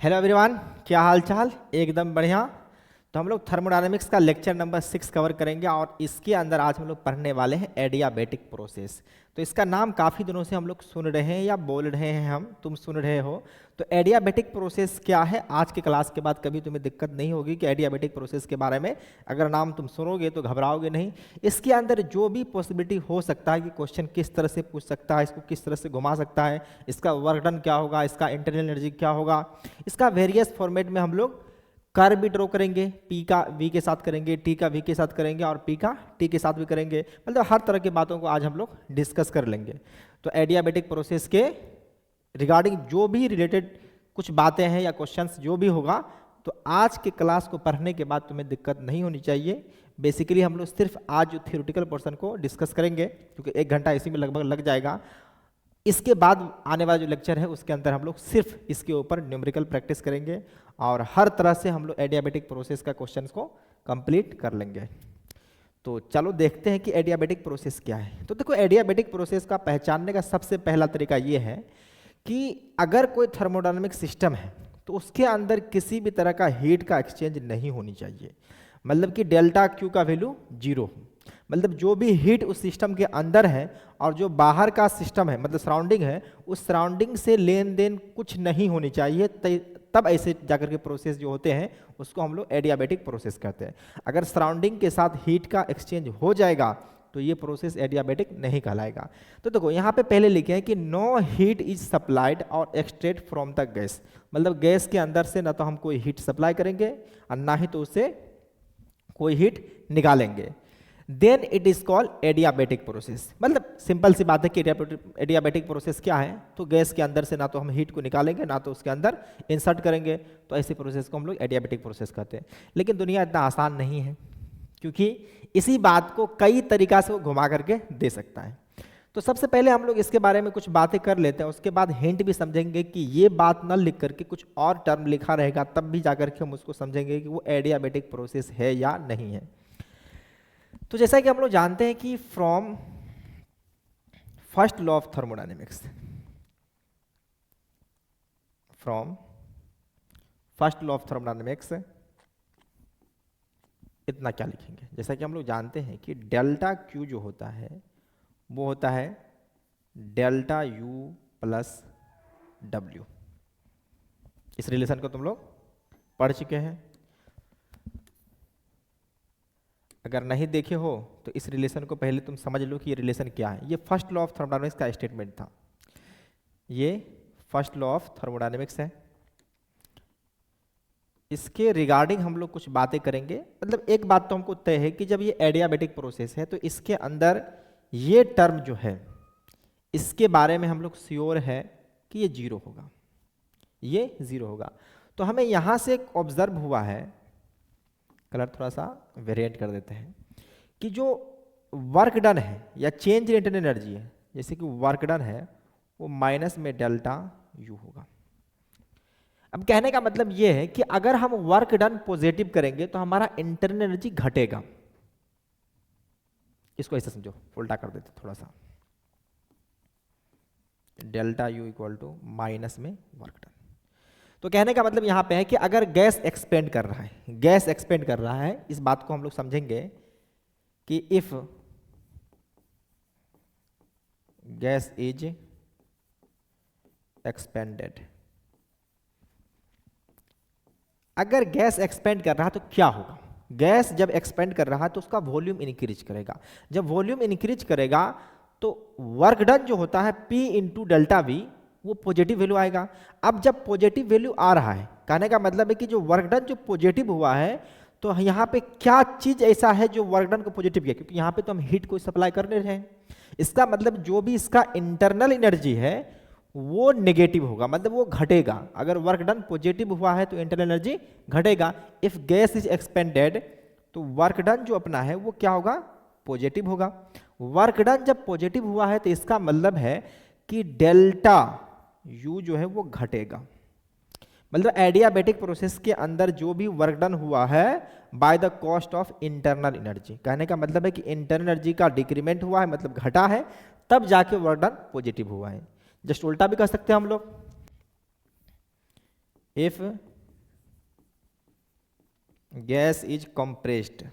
Hello everyone, क्या हाल चाल। एकदम बढ़िया। तो हम लोग थर्मोडायनेमिक्स का लेक्चर नंबर 6 कवर करेंगे और इसके अंदर आज हम लोग पढ़ने वाले हैं एडियाबेटिक प्रोसेस। तो इसका नाम काफ़ी दिनों से हम लोग सुन रहे हैं या बोल रहे हैं, तुम सुन रहे हो। तो एडियाबेटिक प्रोसेस क्या है, आज के क्लास के बाद कभी तुम्हें दिक्कत नहीं होगी कि एडियाबेटिक प्रोसेस के बारे में अगर नाम तुम सुनोगे तो घबराओगे नहीं। इसके अंदर जो भी पॉसिबिलिटी हो सकता है कि क्वेश्चन किस तरह से पूछ सकता है, इसको किस तरह से घुमा सकता है, इसका वर्क डन क्या होगा, इसका इंटरनल एनर्जी क्या होगा, इसका वेरियस फॉर्मेट में हम लोग कर्व भी ड्रॉ करेंगे। पी का वी के साथ करेंगे, टी का वी के साथ करेंगे और पी का टी के साथ भी करेंगे। मतलब हर तरह की बातों को आज हम लोग डिस्कस कर लेंगे। तो एडियाबेटिक प्रोसेस के रिगार्डिंग जो भी रिलेटेड कुछ बातें हैं या क्वेश्चंस जो भी होगा, तो आज के क्लास को पढ़ने के बाद तुम्हें दिक्कत नहीं होनी चाहिए। बेसिकली हम लोग सिर्फ आज जो थियोरेटिकल पोर्शन को डिस्कस करेंगे, क्योंकि 1 घंटा इसी में लगभग लग जाएगा। इसके बाद आने वाला जो लेक्चर है उसके अंदर हम लोग सिर्फ इसके ऊपर न्यूमेरिकल प्रैक्टिस करेंगे और हर तरह से हम लोग एडियाबेटिक प्रोसेस का क्वेश्चंस को कंप्लीट कर लेंगे। तो चलो देखते हैं कि एडियाबेटिक प्रोसेस क्या है। तो देखो, एडियाबेटिक प्रोसेस का पहचानने का सबसे पहला तरीका ये है कि अगर कोई थर्मोडायनेमिक सिस्टम है तो उसके अंदर किसी भी तरह का हीट का एक्सचेंज नहीं होनी चाहिए। मतलब कि डेल्टा क्यू का वैल्यू 0 हो। मतलब जो भी हीट उस सिस्टम के अंदर है और जो बाहर का सिस्टम है, मतलब सराउंडिंग है, उस सराउंडिंग से लेन देन कुछ नहीं होनी चाहिए। तब ऐसे जाकर के प्रोसेस जो होते हैं उसको हम लोग एडियाबेटिक प्रोसेस कहते हैं। अगर सराउंडिंग के साथ हीट का एक्सचेंज हो जाएगा तो ये प्रोसेस एडियाबेटिक नहीं कहलाएगा। तो देखो यहाँ पे पहले लिखे हैं कि नो हीट इज सप्लाइड और एक्सट्रैक्ट फ्रॉम द गैस। मतलब गैस के अंदर से ना तो हम कोई हीट सप्लाई करेंगे और ना ही तो उससे कोई हीट निकालेंगे। Then it is called adiabatic process. मतलब सिंपल सी बात है कि एडियाबेटिक प्रोसेस क्या है, तो गैस के अंदर से ना तो हम हीट को निकालेंगे ना तो उसके अंदर इंसर्ट करेंगे। तो ऐसी प्रोसेस को हम लोग एडियाबेटिक प्रोसेस कहते हैं। लेकिन दुनिया इतना आसान नहीं है, क्योंकि इसी बात को कई तरीका से वो घुमा करके दे सकता है। तो सबसे पहले हम लोग इसके बारे में कुछ बातें कर लेते हैं, उसके बाद हिंट भी समझेंगे कि ये बात न लिख करके कुछ और टर्म लिखा रहेगा, तब भी जाकर के हम उसको समझेंगे कि वो एडियाबेटिक प्रोसेस है या नहीं है। तो जैसा कि हम लोग जानते हैं कि from first law of thermodynamics, from first law of thermodynamics इतना क्या लिखेंगे। जैसा कि हम लोग जानते हैं कि डेल्टा क्यू जो होता है वो होता है डेल्टा यू प्लस डब्ल्यू। इस रिलेशन को तुम लोग पढ़ चुके हैं। अगर नहीं देखे हो तो इस रिलेशन को पहले तुम समझ लो कि ये रिलेशन क्या है। ये फर्स्ट लॉ ऑफ थर्मोडायनेमिक्स का स्टेटमेंट था। ये फर्स्ट लॉ ऑफ थर्मोडायनेमिक्स है। इसके रिगार्डिंग हम लोग कुछ बातें करेंगे। मतलब एक बात तो हमको तय है कि जब ये एडियाबेटिक प्रोसेस है तो इसके अंदर ये टर्म जो है इसके बारे में हम लोग श्योर है कि ये 0 होगा, ये 0 होगा। तो हमें यहां से एक ऑब्जर्व हुआ है, कलर थोड़ा सा वेरिएट कर देते हैं, कि जो वर्क डन है या चेंज इन इंटरनल एनर्जी है, जैसे कि वर्क डन है वो माइनस में डेल्टा यू होगा। अब कहने का मतलब ये है कि अगर हम वर्क डन पॉजिटिव करेंगे तो हमारा इंटरनल एनर्जी घटेगा। इसको ऐसे समझो, उल्टा कर देते थोड़ा सा, delta U equal to minus में वर्क डन। तो कहने का मतलब यहां पे है कि अगर गैस एक्सपेंड कर रहा है, गैस एक्सपेंड कर रहा है, इस बात को हम लोग समझेंगे कि इफ गैस इज एक्सपेंडेड, अगर गैस एक्सपेंड कर रहा है तो क्या होगा। गैस जब एक्सपेंड कर रहा है तो उसका वॉल्यूम इंक्रीज करेगा। जब वॉल्यूम इंक्रीज करेगा तो वर्क डन जो होता है P इंटू डेल्टा वी वो पॉजिटिव वैल्यू आएगा। अब जब पॉजिटिव वैल्यू आ रहा है, कहने का मतलब है कि जो वर्क डन जो पॉजिटिव हुआ है, तो यहाँ पे क्या चीज ऐसा है जो वर्क डन को पॉजिटिव किया, क्योंकि यहाँ पे तो हम हीट को सप्लाई कर रहे हैं। इसका मतलब जो भी इसका इंटरनल एनर्जी है वो नेगेटिव होगा, मतलब वो घटेगा। अगर वर्क डन पॉजिटिव हुआ है तो इंटरनल एनर्जी घटेगा। इफ गैस इज एक्सपेंडेड तो वर्क डन जो अपना है वो क्या होगा, पॉजिटिव होगा। वर्क डन जब पॉजिटिव हुआ है तो इसका मतलब है कि डेल्टा यू जो है वो घटेगा। मतलब एडियाबेटिक प्रोसेस के अंदर जो भी वर्क डन हुआ है by the cost of internal energy, कहने का मतलब है कि इंटरनल एनर्जी का डिक्रीमेंट हुआ है, मतलब घटा है, तब जाके वर्क डन पॉजिटिव हुआ है। जस्ट उल्टा भी कह सकते हैं हम लोग। इफ गैस इज कंप्रेस्ड,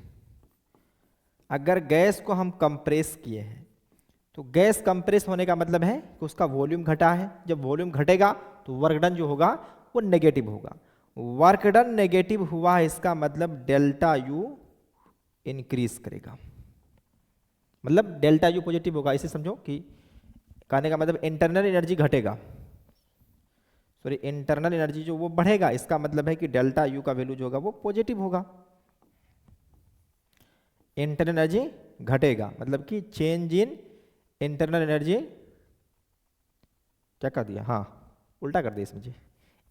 अगर गैस को हम कंप्रेस किए हैं तो गैस कंप्रेस होने का मतलब है कि उसका वॉल्यूम घटा है। जब वॉल्यूम घटेगा तो वर्क डन जो होगा वो नेगेटिव होगा। वर्क डन नेगेटिव हुआ है, इसका मतलब डेल्टा यू इंक्रीज करेगा, मतलब डेल्टा यू पॉजिटिव होगा। इसे समझो कि कहने का मतलब इंटरनल एनर्जी घटेगा, सॉरी इंटरनल एनर्जी जो वो बढ़ेगा, इसका मतलब है कि डेल्टा यू का वैल्यू जो होगा वो पॉजिटिव होगा। इंटरनल एनर्जी घटेगा मतलब कि चेंज इन इंटरनल एनर्जी, क्या कर दिया, हाँ उल्टा कर दिया इसमें जी,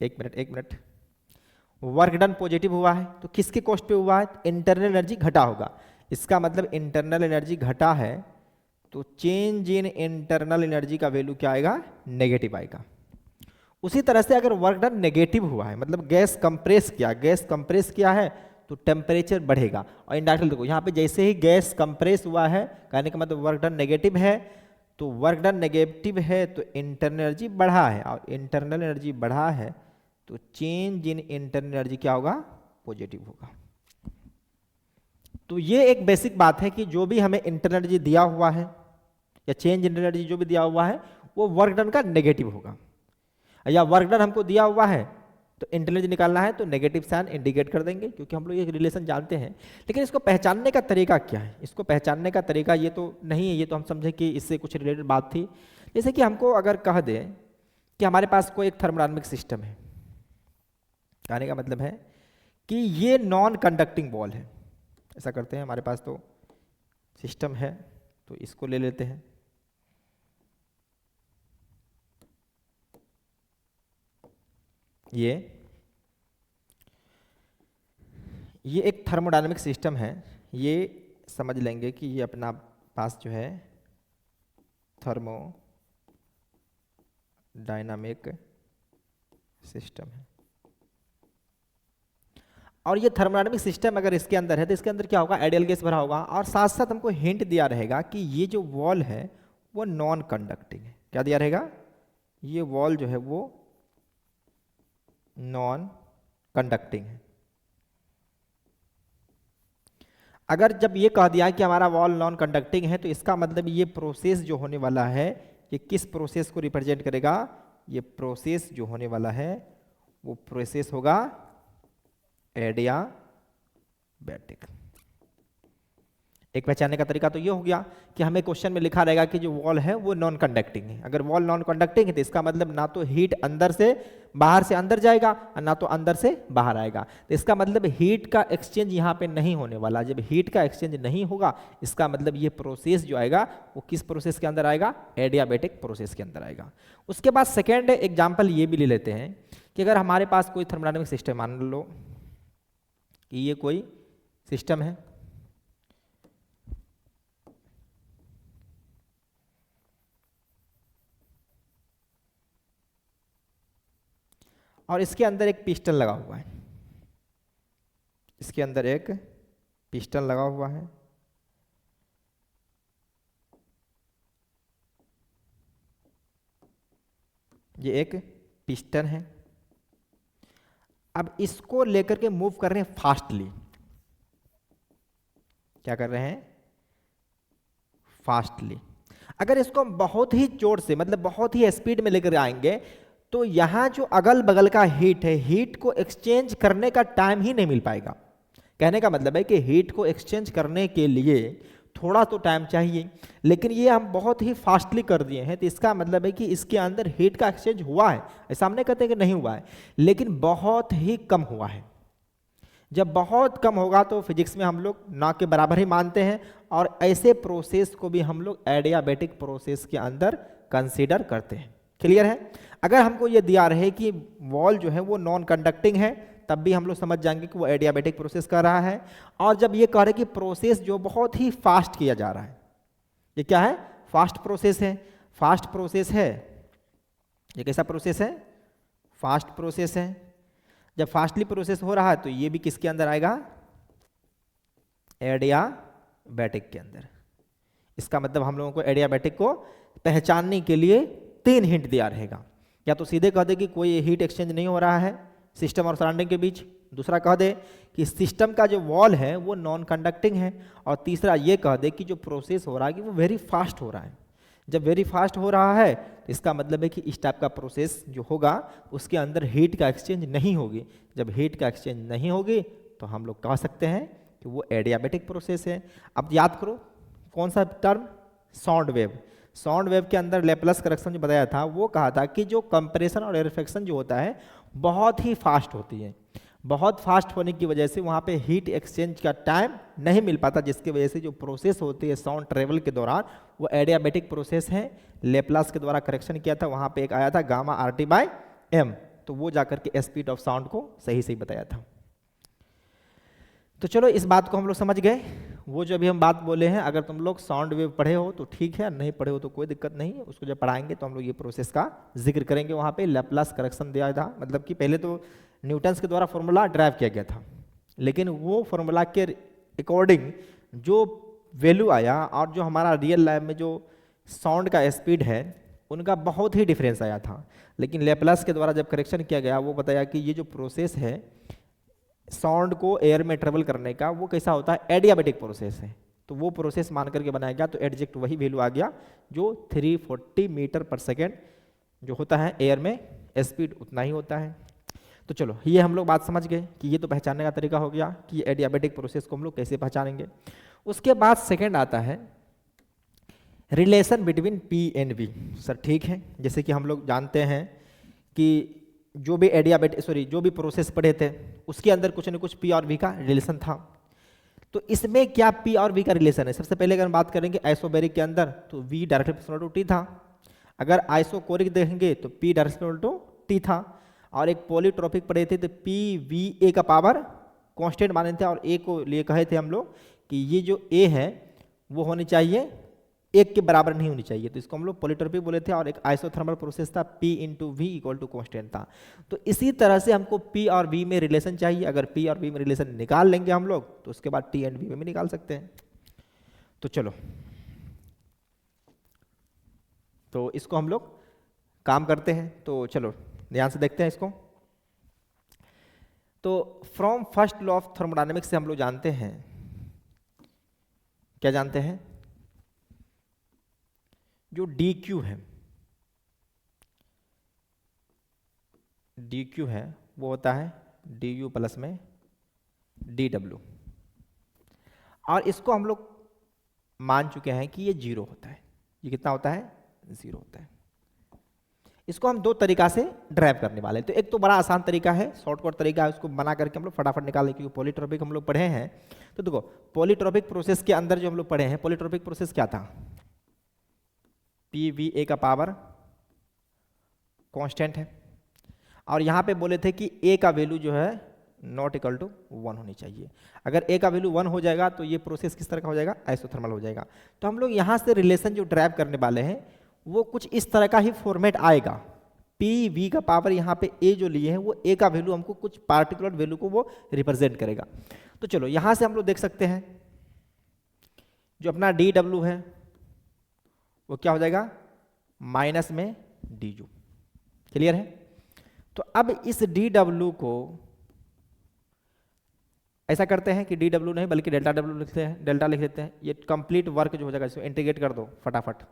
एक मिनट। वर्क डन पॉजिटिव हुआ है तो किसके कॉस्ट पे हुआ है, इंटरनल एनर्जी घटा होगा। इसका मतलब इंटरनल एनर्जी घटा है तो चेंज इन इंटरनल एनर्जी का वैल्यू क्या आएगा, नेगेटिव आएगा। उसी तरह से अगर वर्क डन नेगेटिव हुआ है मतलब गैस कंप्रेस किया है तो टेम्परेचर बढ़ेगा। और इंडायरेक्टली देखो यहाँ पे जैसे ही गैस कंप्रेस हुआ है कहने का मतलब वर्क डन नेगेटिव है, तो वर्क डन नेगेटिव है तो इंटरनल एनर्जी बढ़ा है, और इंटरनल एनर्जी बढ़ा है तो चेंज इन इंटरनल एनर्जी क्या होगा, पॉजिटिव होगा। तो ये एक बेसिक बात है कि जो भी हमें इंटरनल एनर्जी दिया हुआ है या चेंज इंटरनल एनर्जी जो भी दिया हुआ है वो वर्क डन का नेगेटिव होगा, या वर्क डन हमको दिया हुआ है तो इंटरनल एनर्जी निकालना है तो नेगेटिव साइन इंडिकेट कर देंगे, क्योंकि हम लोग ये रिलेशन जानते हैं। लेकिन इसको पहचानने का तरीका क्या है, इसको पहचानने का तरीका ये तो नहीं है, ये तो हम समझे कि इससे कुछ रिलेटेड बात थी। जैसे कि हमको अगर कह दें कि हमारे पास कोई एक थर्मोडायनामिक सिस्टम है, कहने का मतलब है कि ये नॉन कंडक्टिंग वॉल है। ऐसा करते हैं, हमारे पास तो सिस्टम है तो इसको ले लेते हैं। ये एक थर्मोडायनामिक सिस्टम है, ये समझ लेंगे कि ये अपना पास जो है थर्मोडायनामिक सिस्टम है। और ये थर्मोडायनामिक सिस्टम अगर इसके अंदर है तो इसके अंदर क्या होगा, आइडियल गैस भरा होगा, और साथ साथ हमको हिंट दिया रहेगा कि ये जो वॉल है वो नॉन कंडक्टिंग है। क्या दिया रहेगा, ये वॉल जो है वो नॉन कंडक्टिंग है। अगर जब ये कह दिया कि हमारा वॉल नॉन कंडक्टिंग है तो इसका मतलब ये प्रोसेस जो होने वाला है ये किस प्रोसेस को रिप्रेजेंट करेगा, ये प्रोसेस जो होने वाला है वो प्रोसेस होगा एडियाबैटिक। एक पहचानने का तरीका तो ये हो गया कि हमें क्वेश्चन में लिखा रहेगा कि जो वॉल है वो नॉन कंडक्टिंग है। अगर वॉल नॉन कंडक्टिंग है तो इसका मतलब ना तो हीट अंदर से बाहर से अंदर जाएगा और ना तो अंदर से बाहर आएगा, तो इसका मतलब हीट का एक्सचेंज यहाँ पे नहीं होने वाला। जब हीट का एक्सचेंज नहीं होगा इसका मतलब ये प्रोसेस जो आएगा वो किस प्रोसेस के अंदर आएगा, एडियाबैटिक प्रोसेस के अंदर आएगा। उसके बाद सेकेंड एग्जाम्पल ये भी ले लेते हैं कि अगर हमारे पास कोई थर्मोडायनामिक सिस्टम, मान लो कि ये कोई सिस्टम है, और इसके अंदर एक पिस्टन लगा हुआ है, इसके अंदर एक पिस्टन लगा हुआ है। ये एक पिस्टन है। अब इसको लेकर के मूव कर रहे हैं फास्टली। क्या कर रहे हैं, फास्टली। अगर इसको हम बहुत ही जोर से मतलब बहुत ही स्पीड में लेकर आएंगे तो यहां जो अगल बगल का हीट है, हीट को एक्सचेंज करने का टाइम ही नहीं मिल पाएगा। कहने का मतलब है कि हीट को एक्सचेंज करने के लिए थोड़ा तो टाइम चाहिए, लेकिन ये हम बहुत ही फास्टली कर दिए हैं, तो इसका मतलब है कि इसके अंदर हीट का एक्सचेंज हुआ है। ऐसा हम नहीं कहते कि नहीं हुआ है, लेकिन बहुत ही कम हुआ है। जब बहुत कम होगा तो फिजिक्स में हम लोग ना के बराबर ही मानते हैं, और ऐसे प्रोसेस को भी हम लोग एडियाबैटिक प्रोसेस के अंदर कंसीडर करते हैं। क्लियर है। अगर हमको ये दिया रहे कि वॉल जो है वो नॉन कंडक्टिंग है तब भी हम लोग समझ जाएंगे कि वो एडियाबैटिक प्रोसेस कर रहा है। और जब ये कह रहे कि प्रोसेस जो बहुत ही फास्ट किया जा रहा है, ये क्या है, फास्ट प्रोसेस है। फास्ट प्रोसेस है, ये कैसा प्रोसेस है, फास्ट प्रोसेस है। जब फास्टली प्रोसेस हो रहा है तो ये भी किसके अंदर आएगा, एडियाबैटिक के अंदर। इसका मतलब हम लोगों को एडियाबैटिक को पहचानने के लिए 3 हिंट दिया रहेगा। या तो सीधे कह दे कि कोई हीट एक्सचेंज नहीं हो रहा है, सिस्टम और सराउंडिंग के बीच। दूसरा कह दे कि सिस्टम का जो वॉल है वो नॉन कंडक्टिंग है। और तीसरा ये कह दे कि जो प्रोसेस हो रहा है कि वो वेरी फास्ट हो रहा है। जब वेरी फास्ट हो रहा है तो इसका मतलब है कि इस टाइप का प्रोसेस जो होगा उसके अंदर हीट का एक्सचेंज नहीं होगी। जब हीट का एक्सचेंज नहीं होगी तो हम लोग कह सकते हैं कि वो एडियाबेटिक प्रोसेस है। अब याद करो कौन सा term, sound wave. Sound wave के अंदर लेप्लस करेक्शन जो बताया था वो कहा था कि जो कंप्रेशन और रेरफेक्शन जो होता है बहुत ही फास्ट होती है। बहुत फास्ट होने की वजह से वहाँ पे हीट एक्सचेंज का टाइम नहीं मिल पाता, जिसकी वजह से जो प्रोसेस होती है साउंड ट्रेवल के दौरान वो एडियाबेटिक प्रोसेस है। लेप्लास के द्वारा करेक्शन किया था, वहाँ पे एक आया था गामा RT बाय एम, तो वो जाकर के स्पीड ऑफ साउंड को सही सही बताया था। तो चलो इस बात को हम लोग समझ गए। वो जो अभी हम बात बोले हैं अगर तुम लोग साउंड वेव पढ़े हो तो ठीक है, नहीं पढ़े हो तो कोई दिक्कत नहीं, उसको जब पढ़ाएंगे तो हम लोग ये प्रोसेस का जिक्र करेंगे। वहाँ पे लेप्लास करेक्शन दिया था, मतलब कि पहले तो न्यूटन्स के द्वारा फॉर्मूला ड्राइव किया गया था, लेकिन वो फॉर्मूला के अकॉर्डिंग जो वैल्यू आया और जो हमारा रियल लाइफ में जो साउंड का स्पीड है उनका बहुत ही डिफरेंस आया था। लेकिन लेप्लास के द्वारा जब करेक्शन किया गया वो बताया कि ये जो प्रोसेस है साउंड को एयर में ट्रेवल करने का वो कैसा होता है, एडियाबेटिक प्रोसेस है। तो वो प्रोसेस मान करके बनाया गया, तो एग्जैक्ट वही वैल्यू आ गया जो 340 मीटर पर सेकेंड जो होता है एयर में स्पीड उतना ही होता है। तो चलो ये हम लोग बात समझ गए कि ये तो पहचानने का तरीका हो गया कि एडियाबेटिक प्रोसेस को हम लोग कैसे पहचानेंगे। उसके बाद सेकेंड आता है relation between P and V. Sir ठीक है, जैसे कि हम लोग जानते हैं कि जो भी जो भी प्रोसेस पढ़े थे उसके अंदर कुछ न कुछ पी और वी का रिलेशन था। तो इसमें क्या पी और वी का रिलेशन है? सबसे पहले अगर हम बात करेंगे आइसोबैरिक के अंदर तो V directly proportional to T था। अगर आइसोकोरिक देखेंगे तो P directly proportional to T था। और एक पॉलीट्रॉपिक पढ़े थे तो पी वी ए का पावर कांस्टेंट माने थे, और ए को लिए कहे थे हम लोग कि ये जो ए है वो होनी चाहिए एक के बराबर नहीं होनी चाहिए, तो इसको हम लोग पॉलीट्रॉपिक बोले थे। और एक आइसोथर्मल प्रोसेस था P into V equal to constant था। तो इसी तरह से हमको P और V में रिलेशन चाहिए। अगर P और V में रिलेशन निकाल लेंगे हम लोग तो उसके बाद T एंड V में भी निकाल सकते हैं। तो चलो तो इसको हम लोग काम करते हैं। तो चलो ध्यान से देखते हैं इसको। तो from first law of thermodynamics से हम लोग जानते हैं, क्या जानते हैं, जो dq है, dq है वो होता है du प्लस में dw। और इसको हम लोग मान चुके हैं कि ये जीरो होता है। ये कितना होता है? जीरो होता है। इसको हम दो तरीका से ड्राइव करने वाले हैं। तो एक तो बड़ा आसान तरीका है, शॉर्टकट तरीका है, उसको बना करके हम लोग फटाफट निकालें, क्योंकि पॉलीट्रॉपिक हम लोग पढ़े हैं। तो देखो पॉलीट्रॉपिक प्रोसेस के अंदर जो हम लोग पढ़े हैं, पॉलीट्रॉपिक प्रोसेस क्या था? पी वी ए का पावर कांस्टेंट है, और यहाँ पे बोले थे कि ए का वैल्यू जो है नॉट इक्वल टू 1 होनी चाहिए। अगर ए का वैल्यू 1 हो जाएगा तो ये प्रोसेस किस तरह का हो जाएगा? आइसोथर्मल हो जाएगा। तो हम लोग यहाँ से रिलेशन जो ड्राइव करने वाले हैं वो कुछ इस तरह का ही फॉर्मेट आएगा। पी वी का पावर यहाँ पे ए जो लिए हैं वो ए का वैल्यू हमको कुछ पार्टिकुलर वैल्यू को वो रिप्रेजेंट करेगा। तो चलो यहाँ से हम लोग देख सकते हैं जो अपना डी डब्ल्यू है वो क्या हो जाएगा? माइनस में डी यू। क्लियर है? तो अब इस डी डब्ल्यू को ऐसा करते हैं कि डी डब्ल्यू नहीं बल्कि डेल्टा डब्ल्यू लिखते हैं, डेल्टा लिख लेते हैं। ये कंप्लीट वर्क जो हो जाएगा इसको इंटीग्रेट कर दो फटाफट,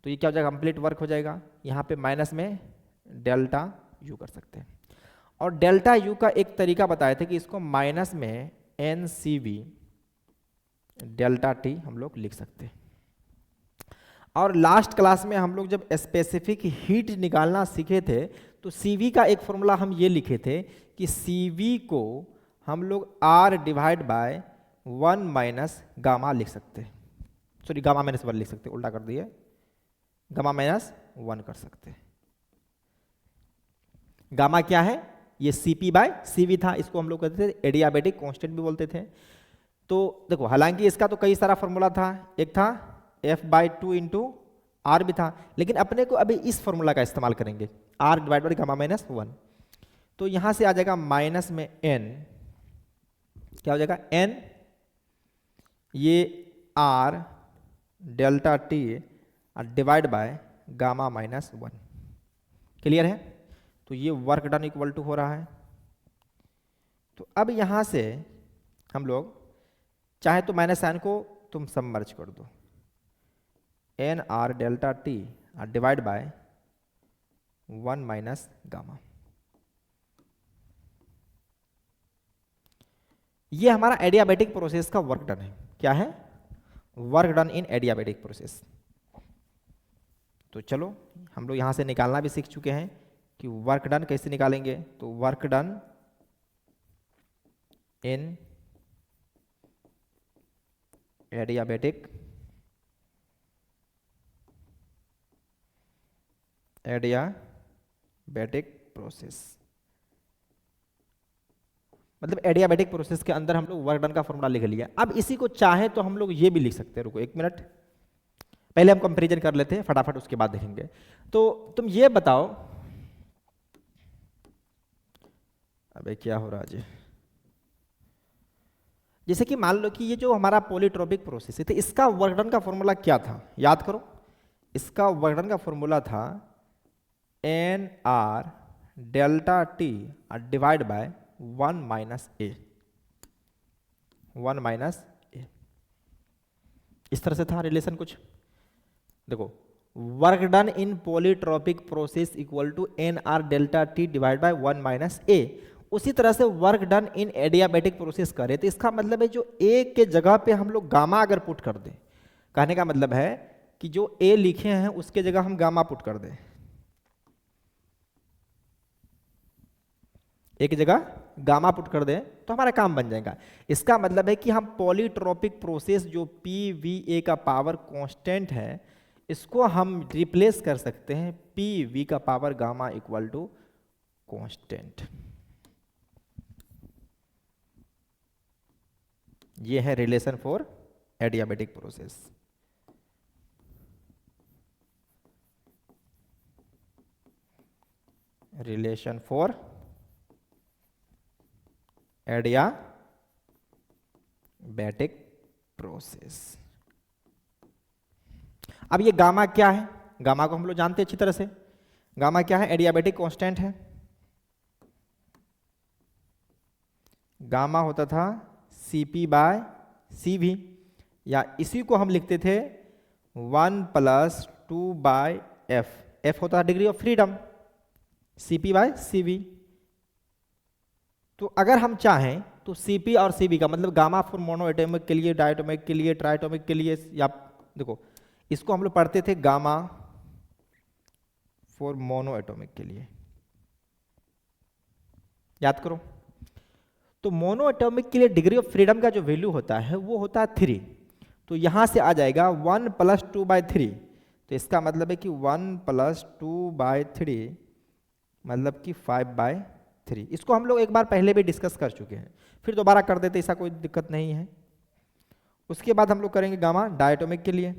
तो ये क्या हो जाएगा? कंप्लीट वर्क हो जाएगा। यहाँ पे माइनस में डेल्टा यू कर सकते हैं। और डेल्टा यू का एक तरीका बताए थे कि इसको माइनस में N C V delta T हम लोग लिख सकते हैं। और लास्ट क्लास में हम लोग जब स्पेसिफिक हीट निकालना सीखे थे तो CV का एक फॉर्मूला हम ये लिखे थे कि CV को हम लोग R divide by 1 minus gamma लिख सकते हैं, सॉरी गामा माइनस 1 लिख सकते हैं, उल्टा कर दिए, गामा माइनस 1 कर सकते हैं। गामा क्या है? ये CP बाय CV था, इसको हम लोग कहते थे एडियाबेटिक कांस्टेंट भी बोलते थे। तो देखो हालांकि इसका तो कई सारा फॉर्मूला था, एक था F/2 इंटू आर भी था, लेकिन अपने को अभी इस फॉर्मूला का इस्तेमाल करेंगे, R divide by gamma minus 1। तो यहां से आ जाएगा माइनस में n, क्या हो जाएगा? n, ये R delta T divide by gamma minus 1। Clear है? तो ये वर्क डन इक्वल टू हो रहा है। तो अब यहाँ से हम लोग चाहे तो माइनस साइन को तुम सबमर्ज कर दो, N R delta T divide by 1 minus gamma. ये हमारा एडियाबेटिक प्रोसेस का वर्क डन है। क्या है? Work done in adiabatic process. तो चलो हम लोग यहां से निकालना भी सीख चुके हैं कि वर्क डन कैसे निकालेंगे। तो work done in adiabatic process, मतलब एडियाबेटिक प्रोसेस के अंदर हम लोग वर्क डन का फॉर्मूला लिख लिया। अब इसी को चाहे तो हम लोग ये भी लिख सकते हैं। रुको एक मिनट, पहले हम कंपैरिजन कर लेते हैं फटाफट, उसके बाद देखेंगे। तो तुम ये बताओ, अबे क्या हो रहा है जी, जैसे कि मान लो कि ये जो हमारा पॉलीट्रोपिक प्रोसेस है, तो इसका वर्क डन का फॉर्मूला क्या था? याद करो, इसका वर्क डन का फॉर्मूला था N R delta T divide by 1 minus ए, 1 माइनस ए। इस तरह से था रिलेशन कुछ। देखो, work done in polytropic process equal to N R delta T divide by 1 minus ए। उसी तरह से work done in adiabatic process करें तो इसका मतलब है जो ए के जगह पे हम लोग गामा अगर पुट कर दें, कहने का मतलब है कि जो ए लिखे हैं उसके जगह हम गामा पुट कर दें, एक जगह गामा पुट कर दें तो हमारा काम बन जाएगा। इसका मतलब है कि हम पॉलीट्रोपिक प्रोसेस जो पी वी ए का पावर कांस्टेंट है, इसको हम रिप्लेस कर सकते हैं पी वी का power gamma equal to constant. ये है relation for adiabatic process. Relation for adiabatic process. अब ये गामा क्या है? गामा को हम लोग जानते हैं अच्छी तरह से। गामा क्या है? एडियाबेटिक कांस्टेंट है। गामा होता था Cp बाय Cv, या इसी को हम लिखते थे 1 + 2 बाय F। F होता है degree of freedom, Cp by Cv। तो अगर हम चाहें तो Cp और Cv का मतलब गामा फॉर मोनोएटॉमिक के लिए, डायटोमिक के लिए, ट्राइटोमिक के लिए, या देखो इसको हम लोग पढ़ते थे गामा फॉर मोनोएटॉमिक के लिए। याद करो, तो मोनोएटॉमिक के लिए डिग्री ऑफ फ्रीडम का जो वैल्यू होता है वो होता है 3। तो यहां से आ जाएगा 1 + 2 बाय 3। तो इसका मतलब है कि 1 + 2 बाय 3 मतलब कि 5 बाय 3। इसको हम लोग एक बार पहले भी डिस्कस कर चुके हैं, फिर दोबारा कर देते, ऐसा कोई दिक्कत नहीं है। उसके बाद हम लोग करेंगे गामा डायटोमिक के लिए।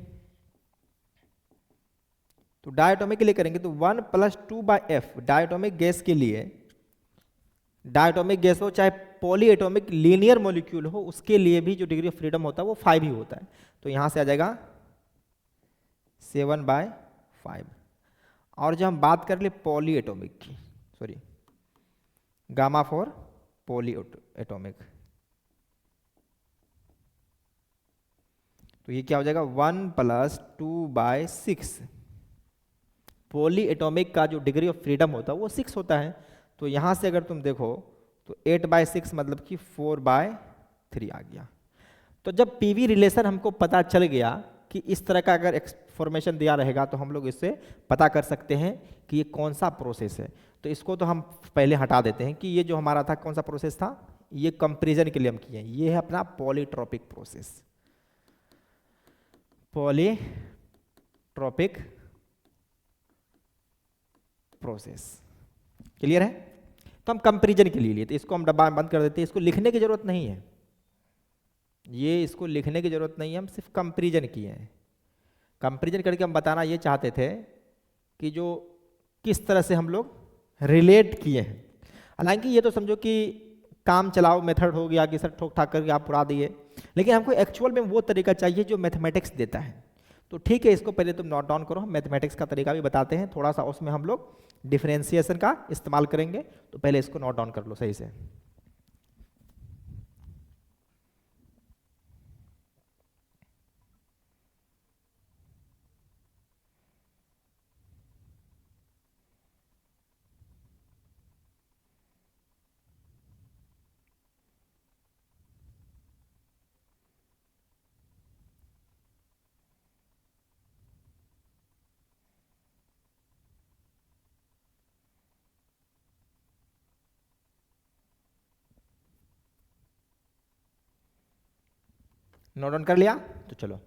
तो डायटोमिक के लिए करेंगे तो 1 + 2 बाय F डायटोमिक गैस के लिए, डायटोमिक गैस हो चाहे पॉलीएटॉमिक लीनियर मॉलिक्यूल हो, उसके लिए भी जो डिग्री ऑफ फ्रीडम होता है वो 5 ही होता है। तो यहां से आ जाएगा 7 बाय 5। और जब हम बात कर ले पॉलीएटॉमिक की, सॉरी गामा फॉर पॉलीएटॉमिक, तो ये क्या हो जाएगा 1 + 2 बाय 6। पॉलीएटॉमिक का जो डिग्री ऑफ फ्रीडम होता है वो 6 होता है। तो यहां से अगर तुम देखो तो 8 बाय 6 मतलब कि 4 बाय 3 आ गया। तो जब पीवी रिलेशन हमको पता चल गया कि इस तरह का अगर फॉर्मेशन दिया रहेगा तो हम लोग इससे पता कर सकते हैं कि ये कौन सा प्रोसेस है। तो इसको तो हम पहले हटा देते हैं कि ये जो हमारा था कौन सा प्रोसेस था, ये कंपैरिजन के लिए हम किए। ये है अपना polytropic process, polytropic process. Clear है? तो हम कंपैरिजन के लिए लिए, तो इसको हम डब्बा में बंद कर देते हैं। इसको लिखने की जरूरत नहीं है, ये इसको लिखने की जरूरत नहीं है, हम सिर्फ कंपैरिजन किए हैं। कंपैरिजन करके हम बताना ये चाहते थे कि जो किस तरह से हम लोग रिलेट किए हैं। हालांकि ये तो समझो कि काम चलाओ मेथड हो गया कि सर ठोक ठाक करके आप उड़ा दिए, लेकिन हमको एक्चुअल में वो तरीका चाहिए जो मैथमेटिक्स देता है। तो ठीक है, इसको पहले तुम नोट डाउन करो, हम मैथमेटिक्स का तरीका भी बताते हैं थोड़ा सा, उसमें हम लोग डिफरेंशिएशन का इस्तेमाल करेंगे, तो पहले इसको नोट डाउन कर लो सही से। नोट डाउन कर लिया? तो चलो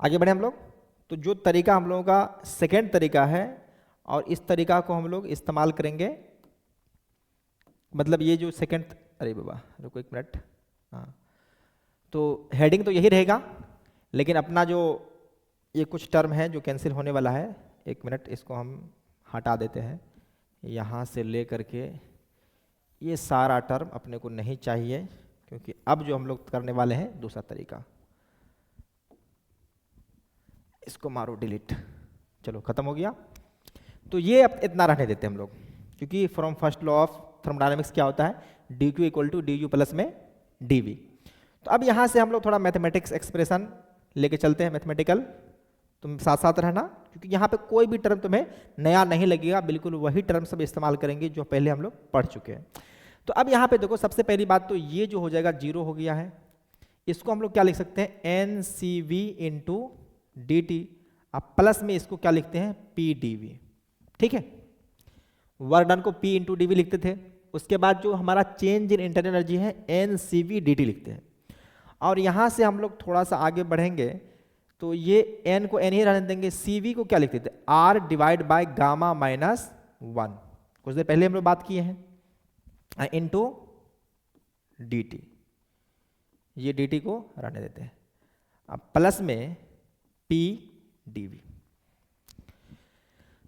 आगे बढ़े हम लोग। तो जो तरीका हम लोगों का सेकेंड तरीका है, और इस तरीका को हम लोग इस्तेमाल करेंगे, मतलब ये जो सेकेंड, अरे बाबा रुको एक मिनट, हाँ, तो हेडिंग तो यही रहेगा, लेकिन अपना जो ये कुछ टर्म है जो कैंसिल होने वाला है, एक मिनट इसको हम हटा देते हैं, यहाँ से ले करके ये सारा टर्म अपने को नहीं चाहिए, क्योंकि अब जो हम लोग करने वाले हैं दूसरा तरीका, इसको मारो डिलीट, चलो खत्म हो गया। तो ये अब इतना रहने देते हैं हम लोग, क्योंकि from first law of thermodynamics क्या होता है, D Q equal to D U plus में डी वी। तो अब यहाँ से हम लोग थोड़ा मैथमेटिक्स एक्सप्रेशन लेके चलते हैं, मैथमेटिकल, तुम साथ साथ रहना, क्योंकि यहाँ पे कोई भी टर्म तुम्हें नया नहीं लगेगा, बिल्कुल वही टर्म सब इस्तेमाल करेंगे जो पहले हम लोग पढ़ चुके हैं। तो अब यहाँ पे देखो, सबसे पहली बात तो ये जो हो जाएगा जीरो हो गया है, इसको हम लोग क्या लिख सकते हैं, N C V into D T, अब प्लस में इसको क्या लिखते हैं, पी डी वी, ठीक है। वर्क डन को पी इंटू डी वी लिखते थे, उसके बाद जो हमारा चेंज इन इंटरनल एनर्जी है N C V D T लिखते हैं, और यहाँ से हम लोग थोड़ा सा आगे बढ़ेंगे तो ये एन को एन ही रहने देंगे, सी वी को क्या लिखते थे, R divide by gamma minus one, कुछ देर पहले हम लोग बात किए हैं, इंटू डी टी, ये डी टी को रहने देते हैं, अब प्लस में पी डी वी।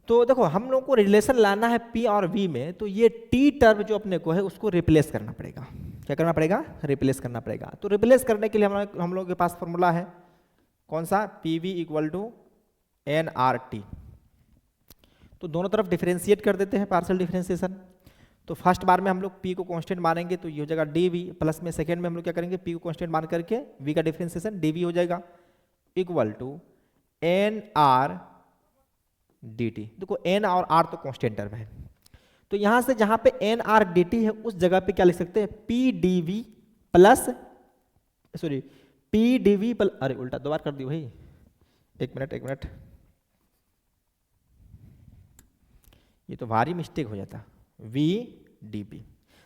तो देखो हम लोग को रिलेशन लाना है P और V में, तो ये T टर्म जो अपने को है उसको रिप्लेस करना पड़ेगा, क्या करना पड़ेगा, रिप्लेस करना पड़ेगा। तो रिप्लेस करने के लिए हम लोग के पास फॉर्मूला है कौन सा, PV इक्वल टू NRT। तो दोनों तरफ डिफरेंशिएट कर देते हैं, पार्शियल डिफरेंशिएशन। तो फर्स्ट बार में हम लोग P को कांस्टेंट मानेंगे तो ये हो जाएगा DV, प्लस में सेकेंड में हम लोग क्या करेंगे, P को कांस्टेंट मान करके V का डिफरेंशिएशन DV हो जाएगा, इक्वल टू NR dt। देखो n और r तो कांस्टेंट टर्म है, तो यहां से जहां पे NR dt है उस जगह पे क्या लिख सकते हैं, PdV plus, sorry PdV plus, अरे उल्टा दो बार कर दी भाई, एक मिनट, ये तो भारी मिस्टेक हो जाता, VdP।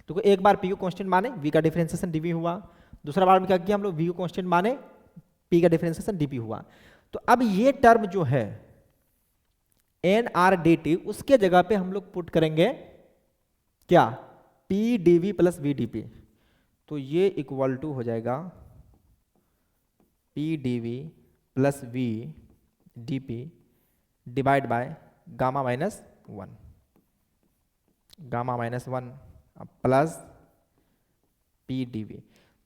तो एक बार P को कांस्टेंट माने, V का डिफरेंशिएशन dV हुआ, दूसरा बार में क्या किया हम लोग, V को कांस्टेंट माने, P का डिफरेंशिएशन dP हुआ। तो अब ये टर्म जो है NRDT, उसके जगह पे हम लोग पुट करेंगे क्या, PdV प्लस VdP, तो ये इक्वल टू हो जाएगा PdV plus VdP divide by gamma minus one, gamma minus one plus PdV।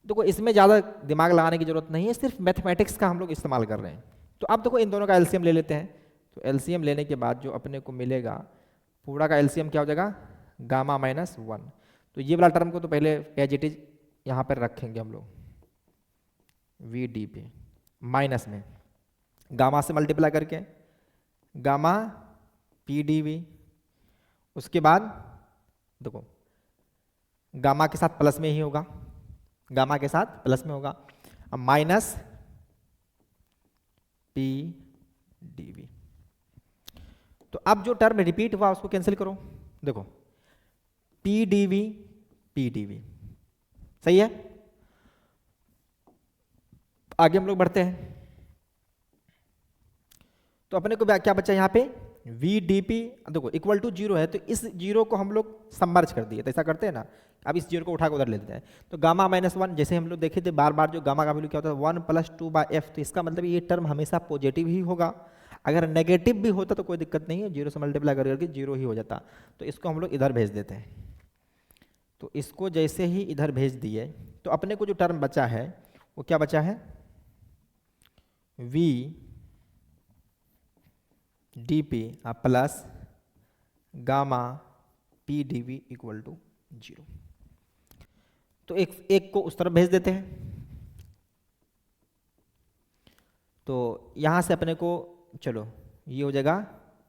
देखो इसमें ज़्यादा दिमाग लगाने की जरूरत नहीं है, सिर्फ मैथमेटिक्स का हम लोग इस्तेमाल कर रहे हैं। तो अब देखो इन दोनों का एलसीएम ले लेते हैं, तो एलसीएम लेने के बाद जो अपने को मिलेगा, पूरा का एलसीएम क्या हो जाएगा, गामा माइनस वन। तो ये वाला टर्म को तो पहले एज इट इज यहाँ पर रखेंगे हम लोग, VdP माइनस में गामा से मल्टीप्लाई करके गामा PdV, उसके बाद देखो गामा के साथ प्लस में ही होगा, गामा के साथ प्लस में होगा, अब माइनस PdV। तो अब जो टर्म रिपीट हुआ उसको कैंसिल करो, देखो PdV PdV, सही है। आगे हम लोग बढ़ते हैं, तो अपने को क्या बचा यहाँ पे, VdP देखो इक्वल टू जीरो है, तो इस जीरो को हम लोग सबमर्ज कर दिए, तो ऐसा करते हैं ना, अब इस जीरो को उठा के उधर ले लेते हैं। तो गामा माइनस वन, जैसे हम लोग देखे थे बार बार जो गामा का वैल्यू क्या होता है, 1 प्लस 2/f, तो इसका मतलब ये टर्म हमेशा पॉजिटिव ही होगा, अगर नेगेटिव भी होता तो कोई दिक्कत नहीं है, जीरो से मल्टीप्लाई करके जीरो ही हो जाता। तो इसको हम लोग इधर भेज देते हैं, तो इसको जैसे ही इधर भेज दिए तो अपने को जो टर्म बचा है वो क्या बचा है, V D P plus gamma P D V equal to 0। तो एक को उस तरफ भेज देते हैं। तो यहाँ से अपने को चलो ये हो जाएगा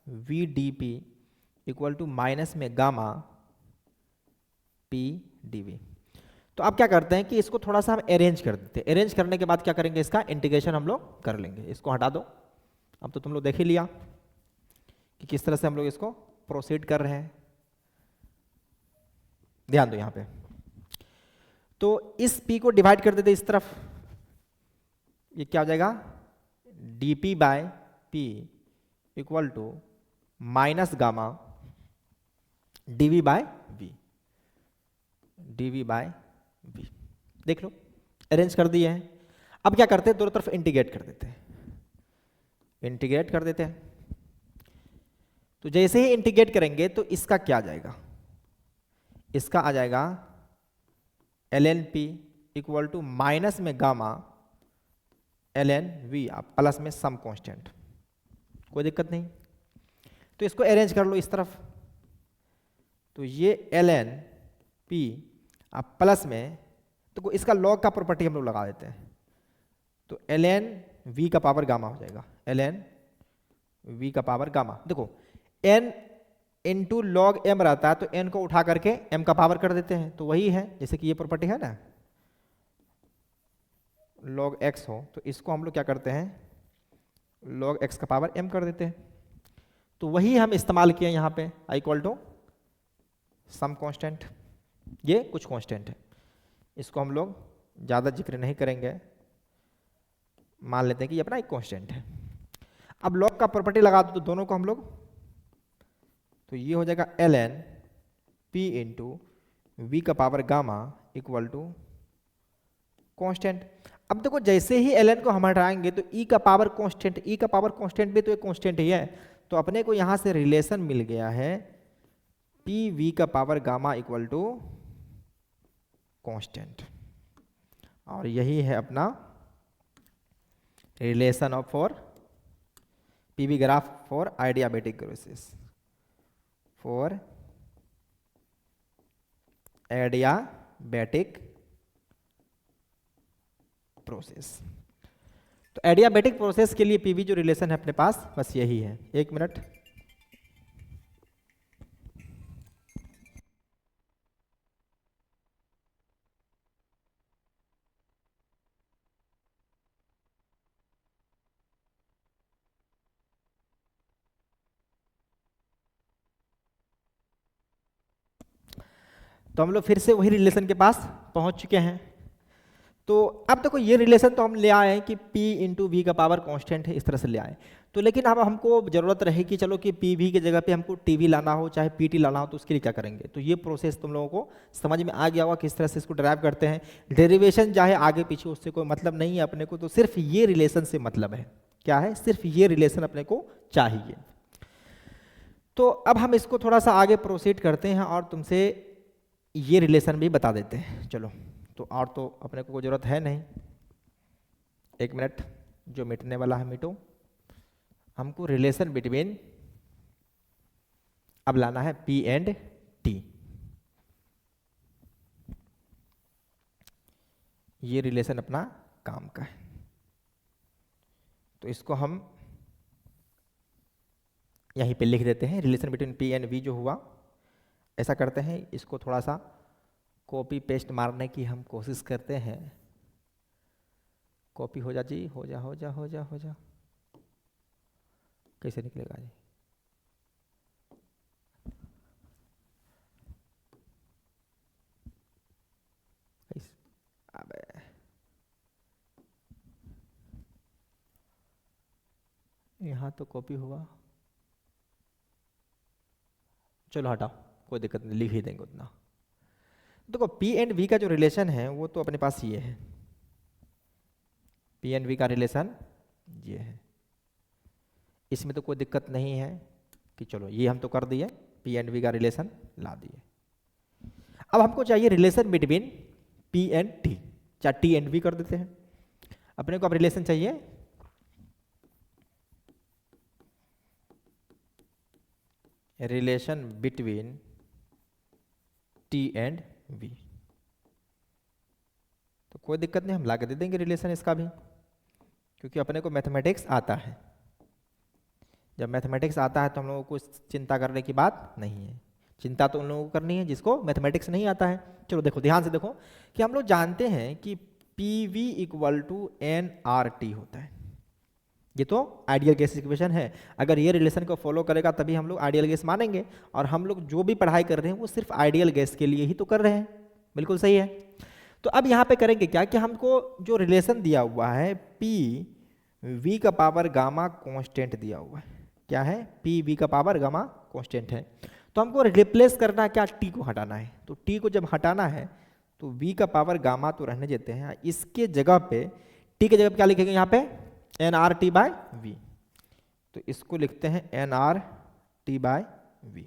V D P equal to minus में गामा पी डी वी। तो अब क्या करते हैं कि इसको थोड़ा सा हम अरेंज कर देते हैं। अरेंज करने के बाद क्या करेंगे, इसका इंटीग्रेशन हम लोग कर लेंगे। इसको हटा दो। अब तो तुम लोग देख ही लिया कि किस तरह से हम लोग इसको प्रोसीड कर रहे हैं। ध्यान दो यहाँ पे। तो इस p को डिवाइड कर देते इस तरफ, ये क्या हो जाएगा D P by P equal to minus gamma D V by V, D V by V. देख लो अरेंज कर दिए हैं। अब क्या करते हैं, दोनों तरफ इंटीग्रेट कर देते हैं। इंटीग्रेट कर देते हैं। तो जैसे ही इंटीग्रेट करेंगे तो इसका क्या आ जाएगा, इसका आ जाएगा L N P equal to minus में gamma L N V plus में सम कांस्टेंट। कोई दिक्कत नहीं। तो इसको अरेंज कर लो इस तरफ। तो ये एल एन पी प्लस में, तो इसका लॉग का प्रॉपर्टी हम लोग लगा देते हैं। तो एल एन वी का पावर गामा हो जाएगा, एल एन वी का पावर गामा। देखो एन इंटू लॉग एम रहता है, तो एन को उठा करके एम का पावर कर देते हैं। तो वही है, जैसे कि ये प्रॉपर्टी है ना, लॉग एक्स हो तो इसको हम लोग क्या करते हैं, लॉग एक्स का पावर एम कर देते हैं। तो वही हम इस्तेमाल किए यहाँ पे, I equal to some constant. ये कुछ कांस्टेंट है, इसको हम लोग ज़्यादा जिक्र नहीं करेंगे, मान लेते हैं कि ये अपना एक कांस्टेंट है। अब लॉग का प्रॉपर्टी लगा दो तो दोनों को हम लोग, तो ये हो जाएगा L N P into V का power gamma equal to constant. अब देखो जैसे ही एल एन को हम हटाएंगे तो ई का पावर कांस्टेंट, ई का पावर कांस्टेंट भी तो एक कांस्टेंट ही है। तो अपने को यहाँ से रिलेशन मिल गया है पी वी का power gamma equal to constant, और यही है अपना relation of for PV graph for adiabatic process, for adiabatic process. तो एडियाबैटिक प्रोसेस के लिए पीवी जो रिलेशन है अपने पास बस यही है। एक मिनट, तो हम लोग फिर से वही रिलेशन के पास पहुंच चुके हैं। तो अब देखो ये रिलेशन तो हम ले आए हैं कि P इंटू वी का पावर कांस्टेंट है, इस तरह से ले आए। तो लेकिन अब हमको ज़रूरत रहे कि चलो कि पी वी की जगह पे हमको टी वी लाना हो, चाहे पी टी लाना हो, तो उसके लिए क्या करेंगे। तो ये प्रोसेस तुम लोगों को समझ में आ गया होगा किस तरह से इसको ड्राइव करते हैं। डेरिवेशन चाहे आगे पीछे उससे कोई मतलब नहीं है अपने को, तो सिर्फ ये रिलेशन से मतलब है। क्या है, सिर्फ ये रिलेशन अपने को चाहिए। तो अब हम इसको थोड़ा सा आगे प्रोसीड करते हैं और तुमसे ये रिलेशन भी बता देते हैं। चलो, तो और तो अपने को कोई ज़रूरत है नहीं। एक मिनट, जो मिटने वाला है मिटो। हमको रिलेशन बिटवीन अब लाना है P एंड T। ये रिलेशन अपना काम का है, तो इसको हम यहीं पे लिख देते हैं। Relation between P and V जो हुआ, ऐसा करते हैं, इसको थोड़ा सा कॉपी पेस्ट मारने की हम कोशिश करते हैं। कॉपी हो जा जी, हो जा हो जा हो जा हो जा। कैसे निकलेगा जी, अबे यहाँ तो कॉपी हुआ। चलो हटाओ, कोई दिक्कत नहीं, लिख ही देंगे उतना। देखो P एंड V का जो रिलेशन है वो तो अपने पास ये है। P एंड V का रिलेशन ये है, इसमें तो कोई दिक्कत नहीं है कि चलो ये हम तो कर दिए, P एंड V का रिलेशन ला दिए। अब हमको चाहिए relation between P and T, चाहे T एंड V कर देते हैं। अपने को अब रिलेशन चाहिए relation between T and V. तो कोई दिक्कत नहीं, हम ला के दे देंगे रिलेशन इसका भी, क्योंकि अपने को मैथमेटिक्स आता है। जब मैथमेटिक्स आता है तो हम लोगों को चिंता करने की बात नहीं है। चिंता तो उन लोगों को करनी है जिसको मैथमेटिक्स नहीं आता है। चलो देखो, ध्यान से देखो कि हम लोग जानते हैं कि P V equal to N R T होता है। ये तो आइडियल गैस इक्वेशन है। अगर ये रिलेशन को फॉलो करेगा तभी हम लोग आइडियल गैस मानेंगे। और हम लोग जो भी पढ़ाई कर रहे हैं वो सिर्फ आइडियल गैस के लिए ही तो कर रहे हैं। बिल्कुल सही है। तो अब यहाँ पे करेंगे क्या कि हमको जो रिलेशन दिया हुआ है पी वी का पावर गामा कांस्टेंट दिया हुआ है। क्या है? पी वी का पावर गामा कांस्टेंट है। तो हमको रिप्लेस करना है क्या? टी को हटाना है। तो टी को जब हटाना है तो वी का पावर गामा तो रहने देते हैं, इसके जगह पे टी के जगह पे क्या लिखेंगे यहाँ पे? N R T by V. तो इसको लिखते हैं N R T by V.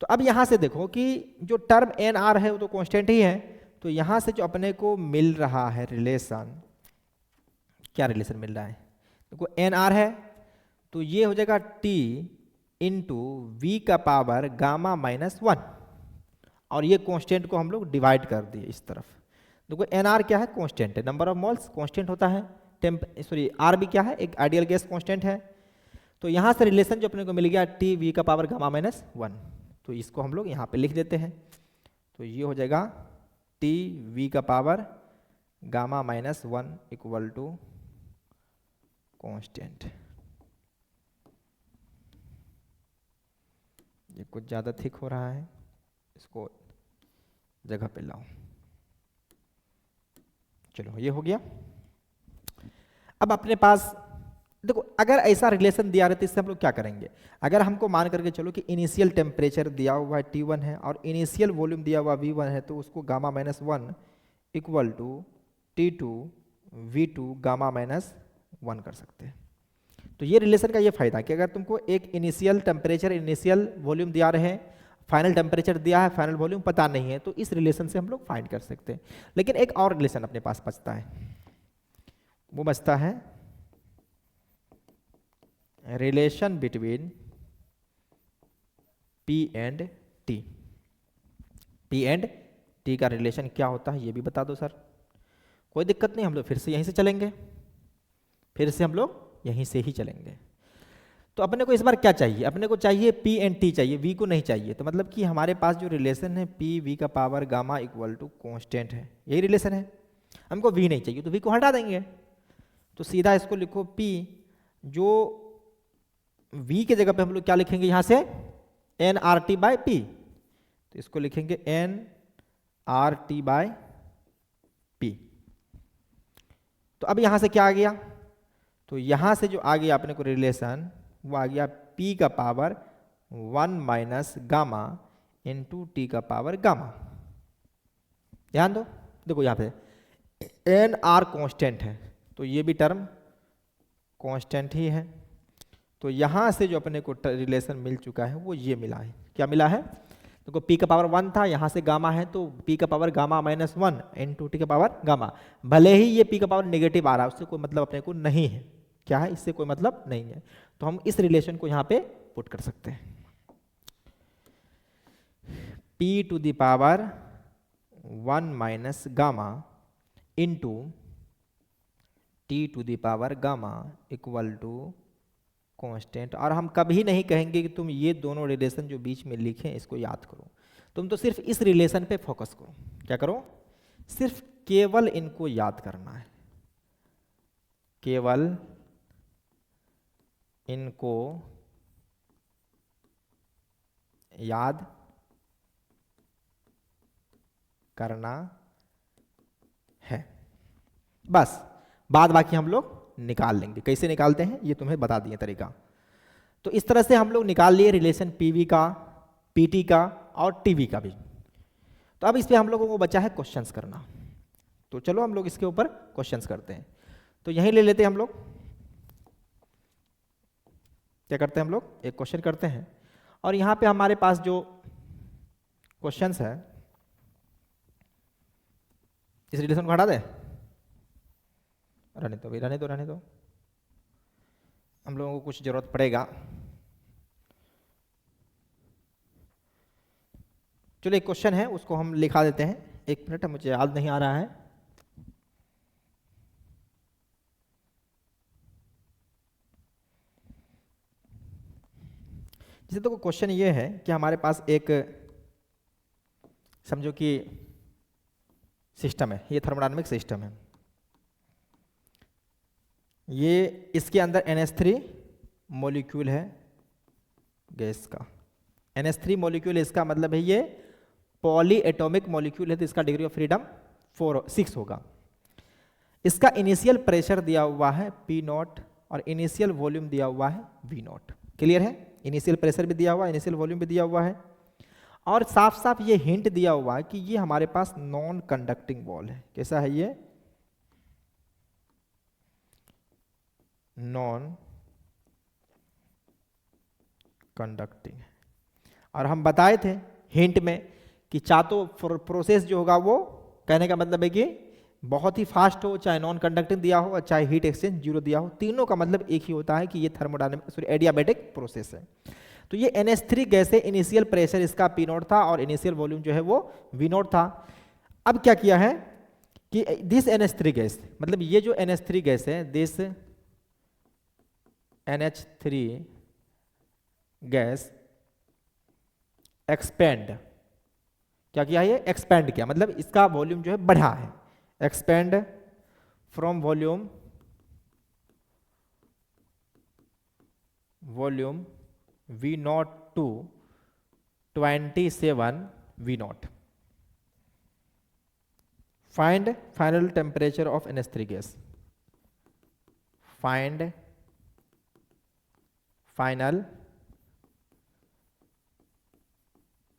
तो अब यहां से देखो कि जो टर्म एन आर है वो तो कांस्टेंट ही है। तो यहां से जो अपने को मिल रहा है रिलेशन, क्या रिलेशन मिल रहा है? देखो एन आर है तो ये हो जाएगा टी इंटू वी का पावर गामा माइनस वन, और ये कांस्टेंट को हम लोग डिवाइड कर दिए इस तरफ। देखो एन आर क्या है? कांस्टेंट है, नंबर ऑफ मोल्स कांस्टेंट होता है। आर भी क्या है? एक आइडियल गैस कांस्टेंट है। तो यहां से रिलेशन जो अपने को मिल गया टी वी का पावर गामा माइनस वन, तो इसको हम लोग यहाँ पे लिख देते हैं। तो ये हो जाएगा टी वी का power gamma minus one equal to constant. ये कुछ ज़्यादा थिक हो रहा है, इसको जगह पे लाओ। चलो ये हो गया। अब अपने पास देखो, अगर ऐसा रिलेशन दिया रहता है इससे हम लोग क्या करेंगे? अगर हमको मान करके चलो कि इनिशियल टेम्परेचर दिया हुआ है T1 है और इनिशियल वॉल्यूम दिया हुआ V1 है, तो उसको gamma minus one equal to T2 V2 gamma minus one कर सकते हैं। तो ये रिलेशन का ये फायदा कि अगर तुमको एक इनिशियल टेम्परेचर इनिशियल वॉल्यूम दिया रहे, फाइनल टेम्परेचर दिया है, फाइनल वॉल्यूम पता नहीं है, तो इस रिलेशन से हम लोग फाइंड कर सकते हैं। लेकिन एक और रिलेशन अपने पास बचता है, वो बचता है relation between P and T। P and T का रिलेशन क्या होता है ये भी बता दो सर। कोई दिक्कत नहीं, हम लोग फिर से यहीं से चलेंगे, फिर से हम लोग यहीं से ही चलेंगे। तो अपने को इस बार क्या चाहिए? अपने को चाहिए P एंड T चाहिए, V को नहीं चाहिए। तो मतलब कि हमारे पास जो रिलेशन है P V का power gamma equal to constant है, यही रिलेशन है। हमको V नहीं चाहिए तो V को हटा देंगे। तो सीधा इसको लिखो P, जो V के जगह पे हम लोग क्या लिखेंगे यहाँ से? N R T by P. तो इसको लिखेंगे N R T by P. तो अब यहाँ से क्या आ गया? तो यहाँ से जो आ गया अपने को रिलेशन, वो आ गया P का power one minus gamma into T का पावर गामा। ध्यान दो, देखो यहाँ पे एन आर कॉन्स्टेंट है तो ये भी टर्म कॉन्स्टेंट ही है। तो यहाँ से जो अपने को रिलेशन मिल चुका है वो ये मिला है। क्या मिला है? देखो P का पावर वन था, यहाँ से गामा है तो P का power gamma minus one into T का पावर गामा। भले ही ये P का पावर नेगेटिव आ रहा है, उससे कोई मतलब अपने को नहीं है। क्या है? इससे कोई मतलब नहीं है। तो हम इस रिलेशन को यहाँ पे पुट कर सकते हैं। P to the power one minus gamma into T to the power gamma equal to constant. और हम कभी नहीं कहेंगे कि तुम ये दोनों रिलेशन जो बीच में लिखे इसको याद करो, तुम तो सिर्फ इस रिलेशन पे फोकस करो। क्या करो? सिर्फ केवल इनको याद करना है, केवल इनको याद करना है बस। बाद बाकी हम लोग निकाल लेंगे। कैसे निकालते हैं ये तुम्हें बता दिए तरीका। तो इस तरह से हम लोग निकाल लिए रिलेशन पीवी का, पीटी का और टीवी का भी। तो अब इस पे हम लोगों को बचा है क्वेश्चंस करना। तो चलो हम लोग इसके ऊपर क्वेश्चंस करते हैं। तो यहीं ले लेते हैं हम लोग। क्या करते हैं हम लोग? एक क्वेश्चन करते हैं और यहाँ पे हमारे पास जो क्वेश्चंस है, इस रिलेशन को हटा दे, रहने दो, रहने दो। हम लोगों को कुछ जरूरत पड़ेगा चलो एक क्वेश्चन है उसको हम लिखा देते हैं, एक मिनट, मुझे याद नहीं आ रहा है। जैसे तो क्वेश्चन ये है कि हमारे पास एक समझो कि सिस्टम है, ये थर्मोडायनामिक सिस्टम है, ये इसके अंदर NH3 मॉलिक्यूल है गैस का। NH3 मॉलिक्यूल, इसका मतलब है ये पॉली एटॉमिक मॉलिक्यूल है, तो इसका डिग्री ऑफ फ्रीडम 6 होगा। इसका इनिशियल प्रेशर दिया हुआ है P0 और इनिशियल वॉल्यूम दिया हुआ है V0। क्लियर है? इनिशियल प्रेशर भी दिया हुआ है, इनिशियल वॉल्यूम भी दिया हुआ है, और साफ साफ ये हिंट दिया हुआ है कि ये हमारे पास नॉन कंडक्टिंग वॉल है। कैसा है ये? Non conducting. और हम बताए थे हिंट में कि चाहे तो प्रोसेस जो होगा वो, कहने का मतलब है कि बहुत ही फास्ट हो, चाहे नॉन कंडक्टिंग दिया हो और चाहे हीट एक्सचेंज 0 दिया हो, तीनों का मतलब एक ही होता है कि ये थर्मोडायनामिक एडियाबैटिक प्रोसेस है। तो ये NH3 गैस है, इनिशियल प्रेशर इसका P0 था और इनिशियल वॉल्यूम जो है वो V0 था। अब क्या किया है कि दिस NH3 गैस, मतलब ये जो NH3 गैस है, दिस NH3 गैस एक्सपेंड, क्या किया? ये एक्सपेंड किया, मतलब इसका वॉल्यूम जो है बढ़ा है। Expand from volume V0 to 27 V0। Find final temperature of NH3 gas. Find final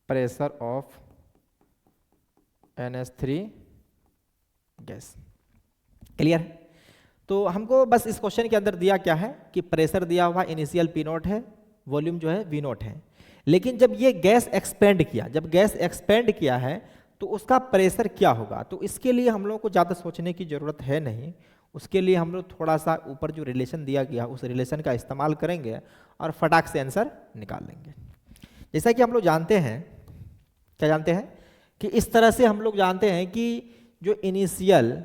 pressure of NH3 gas. Clear? तो हमको बस इस क्वेश्चन के अंदर दिया क्या है कि प्रेशर दिया हुआ इनिशियल P0 है, वॉल्यूम जो है V0 है, लेकिन जब ये गैस एक्सपेंड किया, जब गैस एक्सपेंड किया है तो उसका प्रेशर क्या होगा। तो इसके लिए हम लोगों को ज़्यादा सोचने की ज़रूरत है नहीं, उसके लिए हम लोग थोड़ा सा ऊपर जो रिलेशन दिया गया उस रिलेशन का इस्तेमाल करेंगे और फटाक से आंसर निकाल लेंगे। जैसा कि हम लोग जानते हैं, क्या जानते हैं कि इस तरह से हम लोग जानते हैं कि जो इनिशियल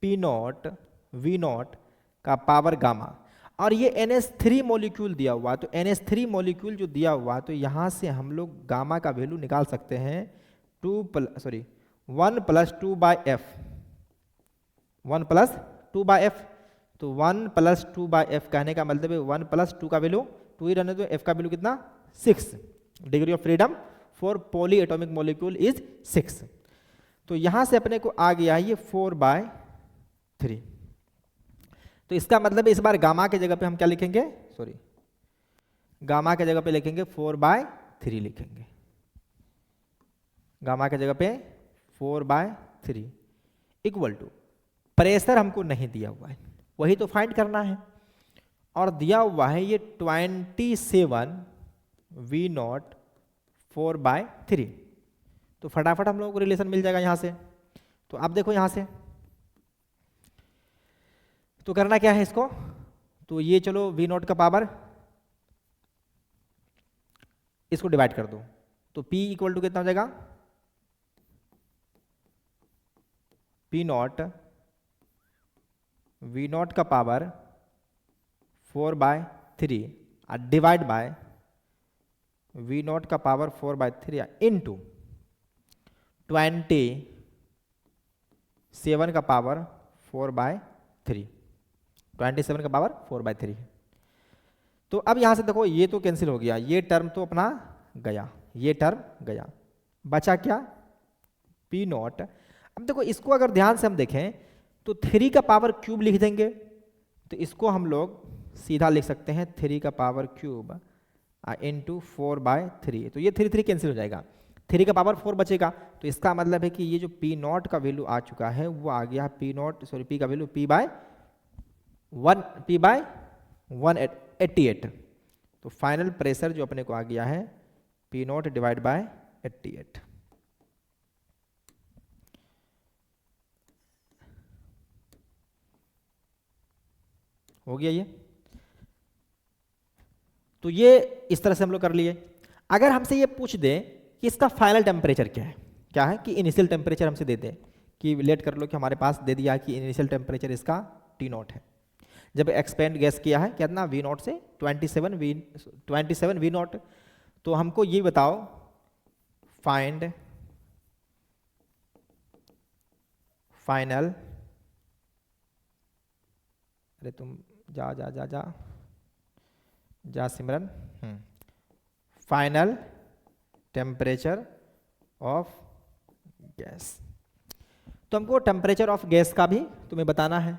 P0 V0 का पावर गामा, और ये NH3 मॉलिक्यूल दिया हुआ, तो NH3 मॉलिक्यूल जो दिया हुआ, तो यहाँ से हम लोग गामा का वैल्यू निकाल सकते हैं 1 + 2/f, 1 + 2/f। तो 1 + 2/f कहने का मतलब है 1 + 2 का वैल्यू 2 ही रहने दो, f का वैल्यू कितना? 6। Degree of freedom for poly atomic molecule is 6। तो यहां से अपने को आ गया ये 4/3। तो इसका मतलब इस बार गामा के जगह पे हम क्या लिखेंगे? गामा के जगह पे लिखेंगे 4/3 लिखेंगे। गामा के जगह पे 4/3 इक्वल टू, प्रेशर हमको नहीं दिया हुआ है, वही तो फाइंड करना है, और दिया हुआ है ये 27 V0 4/3। तो फटाफट हम लोगों को रिलेशन मिल जाएगा यहां से। तो आप देखो यहां से तो करना क्या है इसको, तो ये चलो V0 का पावर इसको डिवाइड कर दो, तो P इक्वल टू कितना हो जाएगा? P0 V0 का पावर 4/3 डिवाइड बाय V0 का पावर 4/3 इंटू 27 का पावर 4/3, 27 का पावर 4/3। तो अब यहां से देखो ये तो कैंसिल हो गया, ये टर्म तो अपना गया, ये टर्म गया, बचा क्या? P0। अब देखो इसको अगर ध्यान से हम देखें तो 3 का पावर क्यूब लिख देंगे, तो इसको हम लोग सीधा लिख सकते हैं 3 का पावर क्यूब इंटू 4/3। तो ये 3 कैंसिल हो जाएगा, 3 का पावर 4 बचेगा। तो इसका मतलब है कि ये जो P0 का वैल्यू आ चुका है वो आ गया P का वैल्यू P/188। तो फाइनल प्रेशर जो अपने को आ गया है P0 डिवाइड बाय 88। हो गया ये। तो ये इस तरह से हम लोग कर लिए। अगर हमसे ये पूछ दें कि इसका फाइनल टेम्परेचर क्या है कि इनिशियल टेम्परेचर हमसे देते हैं कि लेट कर लो कि हमारे पास दे दिया कि इनिशियल टेम्परेचर इसका T0 है। जब एक्सपेंड गैस किया है कितना V0 से 27 V0, तो हमको ये बताओ फाइंड फाइनल, अरे तुम जा जा जा जा जा सिमरन, फाइनल टेम्परेचर ऑफ गैस। तो हमको टेम्परेचर ऑफ गैस का भी तुम्हें बताना है।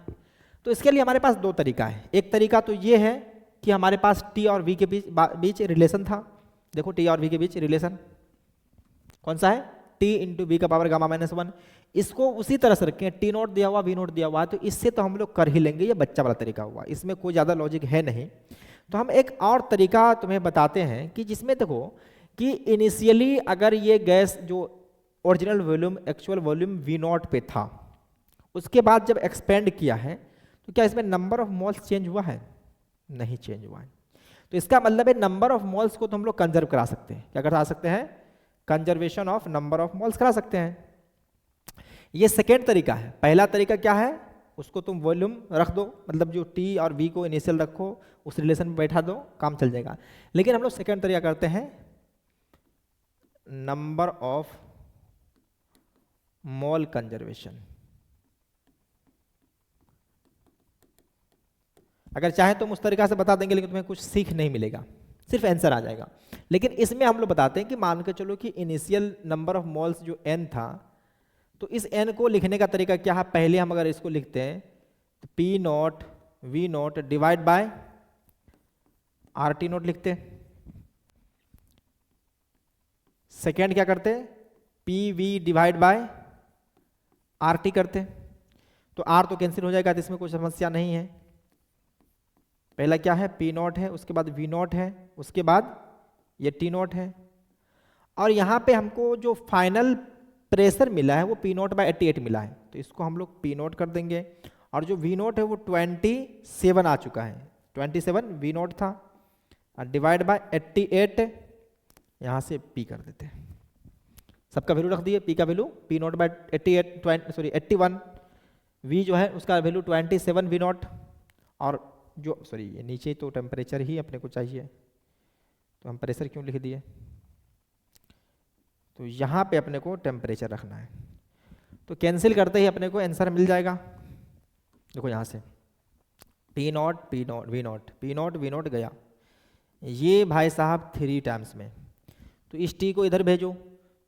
तो इसके लिए हमारे पास दो तरीका है। एक तरीका तो ये है कि हमारे पास T और V के बीच रिलेशन था। देखो T और V के बीच रिलेशन कौन सा है, T इंटू वी का पावर गामा -1। इसको उसी तरह से रखें, T0 दिया हुआ V0 दिया हुआ है, तो इससे तो हम लोग कर ही लेंगे, ये बच्चा वाला तरीका हुआ, इसमें कोई ज़्यादा लॉजिक है नहीं। तो हम एक और तरीका तुम्हें बताते हैं कि जिसमें देखो कि इनिशियली अगर ये गैस जो original volume actual volume V0 पे था, उसके बाद जब एक्सपेंड किया है तो क्या इसमें नंबर ऑफ मोल्स चेंज हुआ है? नहीं चेंज हुआ है। तो इसका मतलब है नंबर ऑफ मोल्स को तो हम लोग कंजर्व करा सकते हैं। क्या करा सकते हैं? Conservation of number of moles करा सकते हैं। ये सेकेंड तरीका है। पहला तरीका क्या है, उसको तुम वॉल्यूम रख दो, मतलब जो T और V को इनिशियल रखो उस रिलेशन में बैठा दो, काम चल जाएगा। लेकिन हम लोग सेकेंड तरीका करते हैं, नंबर ऑफ मोल कंजर्वेशन। अगर चाहे तो उस तरीका से बता देंगे, लेकिन तुम्हें कुछ सीख नहीं मिलेगा, सिर्फ आंसर आ जाएगा। लेकिन इसमें हम लोग बताते हैं कि मान के चलो कि इनिशियल नंबर ऑफ मोल्स जो n था, तो इस n को लिखने का तरीका क्या है, पहले हम अगर इसको लिखते हैं तो P0 V0 divide by RT0 लिखते हैं। सेकेंड क्या करते हैं, PV डिवाइड बाय RT करते हैं। तो R तो कैंसिल हो जाएगा, तो इसमें कोई समस्या नहीं है। पहला क्या है, P0 है, उसके बाद V0 है, उसके बाद ये T0 है। और यहाँ पे हमको जो फाइनल प्रेशर मिला है वो P0/88 मिला है, तो इसको हम लोग P0 कर देंगे। और जो V0 है वो 27 आ चुका है, 27 V0 था, और डिवाइड बाय 88, यहाँ से P कर देते हैं। सबका वैल्यू रख दिए, P का वैल्यू P0/88 81, V जो है उसका वैल्यू 27 V0, और जो ये नीचे तो टेम्परेचर ही अपने को चाहिए, तो हम प्रेशर क्यों लिख दिए, तो यहाँ पे अपने को टेम्परेचर रखना है। तो कैंसिल करते ही अपने को आंसर मिल जाएगा। देखो यहाँ से P0 V0 V0 गया, ये भाई साहब 3 टाइम्स में, तो इस T को इधर भेजो,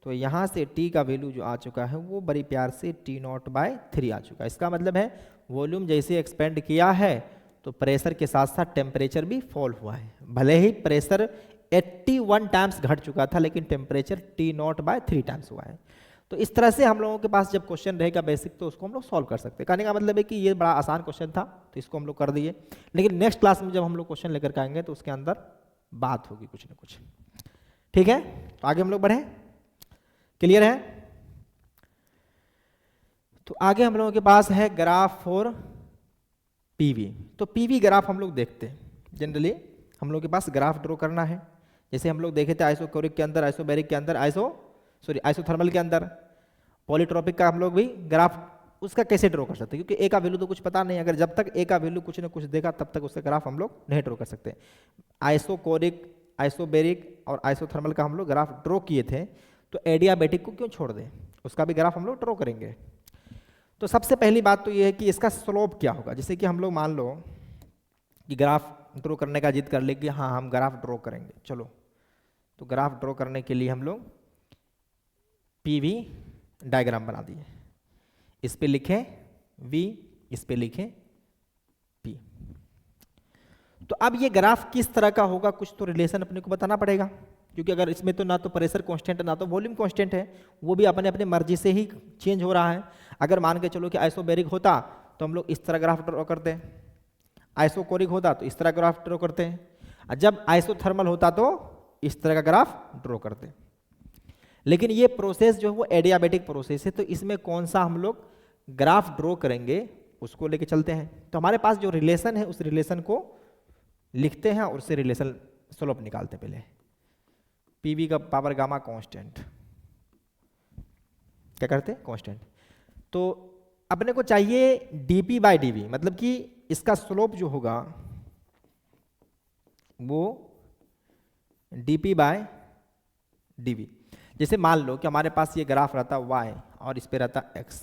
तो यहाँ से T का वैल्यू जो आ चुका है वो बड़ी प्यार से T0/3 आ चुका है। इसका मतलब है वॉल्यूम जैसे एक्सपेंड किया है तो प्रेशर के साथ साथ टेम्परेचर भी फॉल हुआ है। भले ही प्रेशर 81 टाइम्स घट चुका था, लेकिन टेम्परेचर T0/3 टाइम्स हुआ है। तो इस तरह से हम लोगों के पास जब क्वेश्चन रहेगा बेसिक, तो उसको हम लोग सॉल्व कर सकते हैं। कहने का मतलब है कि ये बड़ा आसान क्वेश्चन था, तो इसको हम लोग कर दिए। लेकिन नेक्स्ट क्लास में जब हम लोग क्वेश्चन लेकर के आएंगे तो उसके अंदर बात होगी कुछ ना कुछ। ठीक है, तो आगे हम लोग बढ़े, क्लियर है? तो आगे हम लोगों के पास है ग्राफ फॉर PV। तो PV ग्राफ हम लोग देखते हैं। जनरली हम लोग के पास ग्राफ ड्रॉ करना है, जैसे हम लोग देखे थे आइसोकोरिक के अंदर, आइसोबैरिक के अंदर, आइसोथर्मल के अंदर, पॉलीट्रॉपिक का हम लोग भी ग्राफ उसका कैसे ड्रॉ कर सकते हैं, क्योंकि A का वैल्यू तो कुछ पता नहीं। अगर जब तक A का वैल्यू कुछ ना कुछ देगा तब तक उसका ग्राफ हम लोग नहीं ड्रॉ कर सकते। आइसोकोरिक, आइसोबैरिक और आइसोथर्मल का हम लोग ग्राफ ड्रॉ किए थे, तो एडियाबैटिक को क्यों छोड़ दें, उसका भी ग्राफ हम लोग ड्रॉ करेंगे। तो सबसे पहली बात तो ये है कि इसका स्लोप क्या होगा। जैसे कि हम लोग मान लो कि ग्राफ ड्रॉ करने का जिद कर ले कि हाँ हम ग्राफ ड्रॉ करेंगे, चलो, तो ग्राफ ड्रॉ करने के लिए हम लोग PV डायग्राम बना दिए। इस पे लिखें V, इस पे लिखें P। तो अब ये ग्राफ किस तरह का होगा, कुछ तो रिलेशन अपने को बताना पड़ेगा, क्योंकि अगर इसमें तो ना तो प्रेशर कांस्टेंट है ना तो वॉल्यूम कांस्टेंट है, वो भी अपने अपने मर्जी से ही चेंज हो रहा है। अगर मान के चलो कि आइसोबैरिक होता तो हम लोग इस तरह ग्राफ ड्रॉ करते हैं, आइसोकोरिक होता तो इस तरह ग्राफ ड्रॉ करते हैं, और जब आइसोथर्मल होता तो इस तरह का ग्राफ ड्रॉ करते हैं। लेकिन ये प्रोसेस जो है वो एडियाबैटिक प्रोसेस है, तो इसमें कौन सा हम लोग ग्राफ ड्रॉ करेंगे उसको लेके चलते हैं। तो हमारे पास जो रिलेशन है उस रिलेशन को लिखते हैं और उससे रिलेशन स्लोप निकालते हैं पहले। पीवी का पावर गामा कांस्टेंट, क्या करते हैं कांस्टेंट। तो अपने को चाहिए डीपी बाय डीवी, मतलब कि इसका स्लोप जो होगा वो डीपी बाय डीवी। जैसे मान लो कि हमारे पास ये ग्राफ रहता y और इस पे रहता x,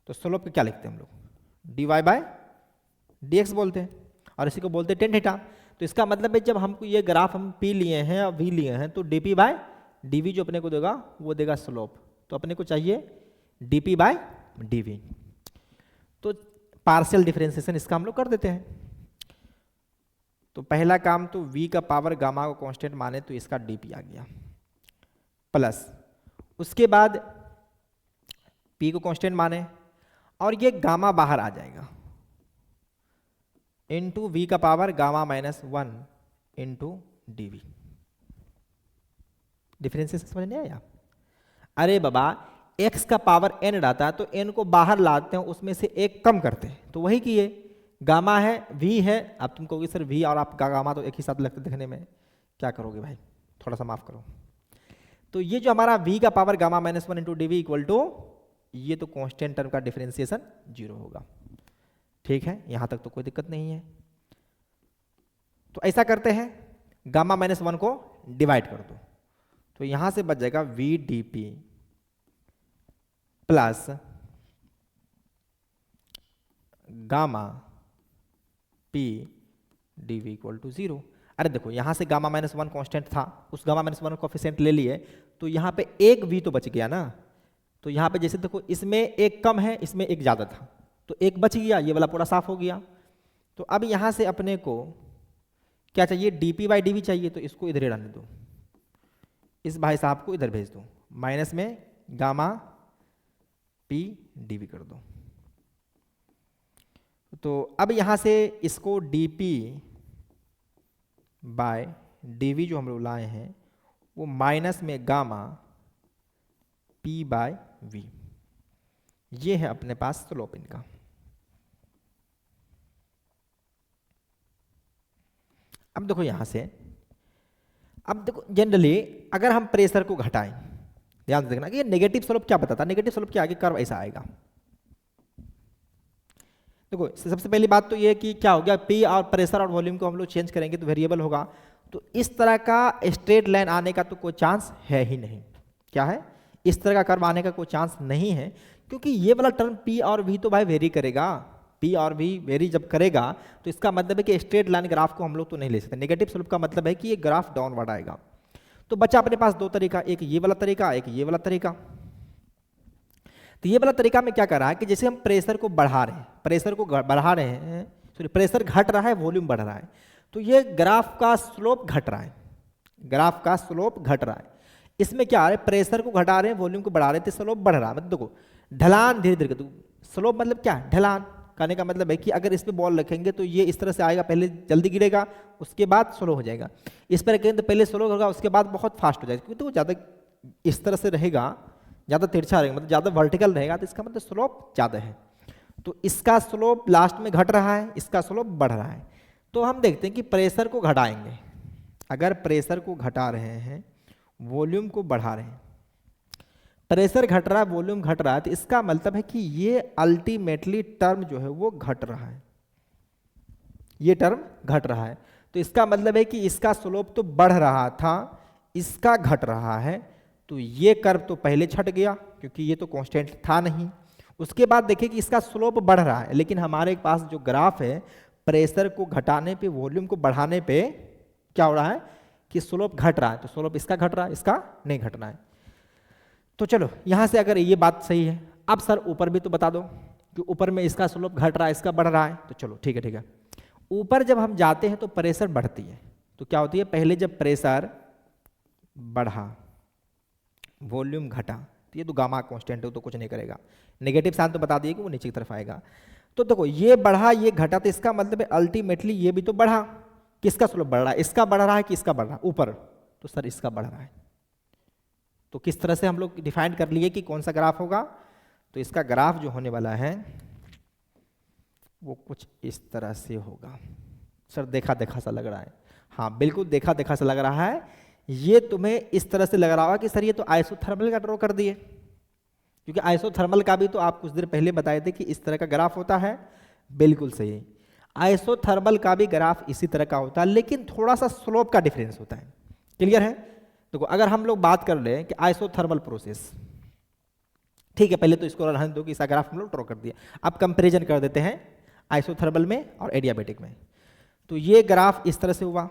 तो स्लोप को क्या लिखते हैं हम लोग, dy बाय dx बोलते हैं, और इसी को बोलते हैं टेन थीटा। तो इसका मतलब है जब हमको ये ग्राफ हम p लिए हैं और v लिए हैं तो dp बाय dv जो अपने को देगा वो देगा स्लोप। तो अपने को चाहिए dp बाय dv। तो पार्शियल डिफरेंशिएशन इसका हम लोग कर देते हैं। तो पहला काम तो v का पावर गामा को कांस्टेंट माने तो इसका dp आ गया, प्लस उसके बाद p को कांस्टेंट माने और ये गामा बाहर आ जाएगा इंटू वी का power gamma minus 1 into D V. Differentiation समझ नहीं आया? अरे बाबा x का पावर n रहता है तो n को बाहर लाते हैं, उसमें से एक कम करते हैं, तो वही किए। गामा है v है, अब तुम कहोगे सर v और आपका गामा तो एक ही साथ लगते दिखने में, क्या करोगे भाई, थोड़ा सा माफ करो। तो ये जो हमारा v का power gamma minus 1 into D V equal to, ये तो कांस्टेंट टर्म का डिफरेंशिएशन 0 होगा। ठीक है, यहां तक तो कोई दिक्कत नहीं है। तो ऐसा करते हैं, गामा माइनस 1 को डिवाइड कर दो, तो यहां से बच जाएगा V D P plus gamma P D V equal to 0। अरे देखो यहां से गामा माइनस 1 कॉन्स्टेंट था, उस गामा माइनस 1 कोफिशिएंट ले लिए, तो यहां पे एक वी तो बच गया ना। तो यहां पे जैसे देखो इसमें एक कम है, इसमें एक ज्यादा था, तो एक बच गया, ये वाला पूरा साफ हो गया। तो अब यहां से अपने को क्या चाहिए, डीपी बाई डीवी चाहिए, तो इसको इधर रहने दो, इस भाई साहब को इधर भेज दो, माइनस में गामा पी डीवी कर दो। तो अब यहां से इसको डीपी बाय डीवी जो हम लोग लाए हैं वो माइनस में गामा पी बाय वी, ये है अपने पास स्लोप इनका। अब देखो यहां से, अब देखो जनरली अगर हम प्रेशर को घटाएं, ध्यान से देखना कि ये नेगेटिव स्लोप क्या बताता है, नेगेटिव स्लोप के आगे कर्व ऐसा आएगा। देखो सबसे पहली बात तो ये कि क्या हो गया, पी और प्रेशर और वॉल्यूम को हम लोग चेंज करेंगे तो वेरिएबल होगा, तो इस तरह का स्ट्रेट लाइन आने का तो कोई चांस है ही नहीं। क्या है, इस तरह का कर्व आने का कोई चांस नहीं है, क्योंकि ये वाला टर्म पी और वी तो भाई वेरी करेगा, पी और वी वेरी जब करेगा तो इसका मतलब है कि स्ट्रेट लाइन ग्राफ को हम लोग तो नहीं ले सकते। नेगेटिव स्लोप का मतलब है कि ये ग्राफ डाउनवर्ड आएगा। तो बच्चा अपने पास दो तरीका, एक ये वाला तरीका, एक ये वाला तरीका। तो ये वाला तरीका में क्या कर रहा है कि जैसे हम प्रेशर को बढ़ा रहे हैं, प्रेशर को बढ़ा रहे हैं, सॉरी प्रेशर घट रहा है, वॉल्यूम बढ़ रहा है, तो ये ग्राफ का स्लोप घट रहा है, ग्राफ का स्लोप घट रहा है। इसमें क्या है, प्रेशर को घटा रहे हैं, वॉल्यूम को बढ़ा रहे हैं, तो स्लोप बढ़ रहा है। मतलब देखो ढलान धीरे धीरे, स्लोप मतलब क्या, ढलान। कहने का मतलब है कि अगर इस पे बॉल रखेंगे तो ये इस तरह से आएगा, पहले जल्दी गिरेगा, उसके बाद स्लो हो जाएगा। इस पर रखेंगे तो पहले स्लो होगा, उसके बाद बहुत फास्ट हो जाएगा, क्योंकि तो ज़्यादा इस तरह से रहेगा, ज़्यादा तिरछा रहेगा, मतलब ज़्यादा वर्टिकल रहेगा, तो इसका मतलब स्लोप ज़्यादा है। तो इसका स्लोप लास्ट में घट रहा है, इसका स्लोप बढ़ रहा है। तो हम देखते हैं कि प्रेशर को घटाएंगे, अगर प्रेशर को घटा रहे हैं, वॉल्यूम को बढ़ा रहे हैं, प्रेशर घट रहा है, वॉल्यूम घट रहा है, तो इसका मतलब है कि ये अल्टीमेटली टर्म जो है वो घट रहा है, ये टर्म घट रहा है। तो इसका मतलब है कि इसका स्लोप तो बढ़ रहा था, इसका घट रहा है, तो ये कर्व तो पहले छट गया क्योंकि ये तो कांस्टेंट था नहीं। उसके बाद देखिए कि इसका स्लोप बढ़ रहा है, लेकिन हमारे पास जो ग्राफ है प्रेशर को घटाने पे, वॉल्यूम को बढ़ाने पे क्या हो रहा है कि स्लोप घट रहा है, तो स्लोप इसका घट रहा है, इसका नहीं घट रहा है। तो चलो यहां से अगर ये बात सही है, अब सर ऊपर भी तो बता दो कि ऊपर में इसका स्लोप घट रहा है, इसका बढ़ रहा है, तो चलो ठीक है ठीक है। ऊपर जब हम जाते हैं तो प्रेशर बढ़ती है, तो क्या होती है, पहले जब प्रेशर बढ़ा, वॉल्यूम घटा, तो ये तो गामा कांस्टेंट है, तो कुछ नहीं करेगा, नेगेटिव साइन तो बता दिए कि वो नीचे की तरफ आएगा। तो देखो ये बढ़ा, ये घटा, तो इसका मतलब है अल्टीमेटली ये भी तो बढ़ा, किसका स्लोप बढ़ रहा है, इसका बढ़ रहा है कि इसका बढ़ रहा है, ऊपर, तो सर इसका बढ़ रहा है। तो किस तरह से हम लोग डिफाइन कर लिए कि कौन सा ग्राफ होगा, तो इसका ग्राफ जो होने वाला है वो कुछ इस तरह से होगा। सर देखा देखा सा लग रहा है, हाँ बिल्कुल देखा देखा सा लग रहा है, ये तुम्हें इस तरह से लग रहा होगा कि सर ये तो आइसोथर्मल का ड्रॉ कर दिए, क्योंकि आइसोथर्मल का भी तो आप कुछ देर पहले बताए थे कि इस तरह का ग्राफ होता है। बिल्कुल सही, आइसोथर्मल का भी ग्राफ इसी तरह का होता है, लेकिन थोड़ा सा स्लोप का डिफरेंस होता है। क्लियर है? देखो अगर हम लोग बात कर लें कि आइसोथर्मल प्रोसेस, ठीक है, पहले तो इसको रहने दो कि इसका ग्राफ हम लोग ड्रॉ कर दिया। अब कंपैरिजन कर देते हैं आइसोथर्मल में और एडियाबेटिक में। तो ये ग्राफ इस तरह से हुआ,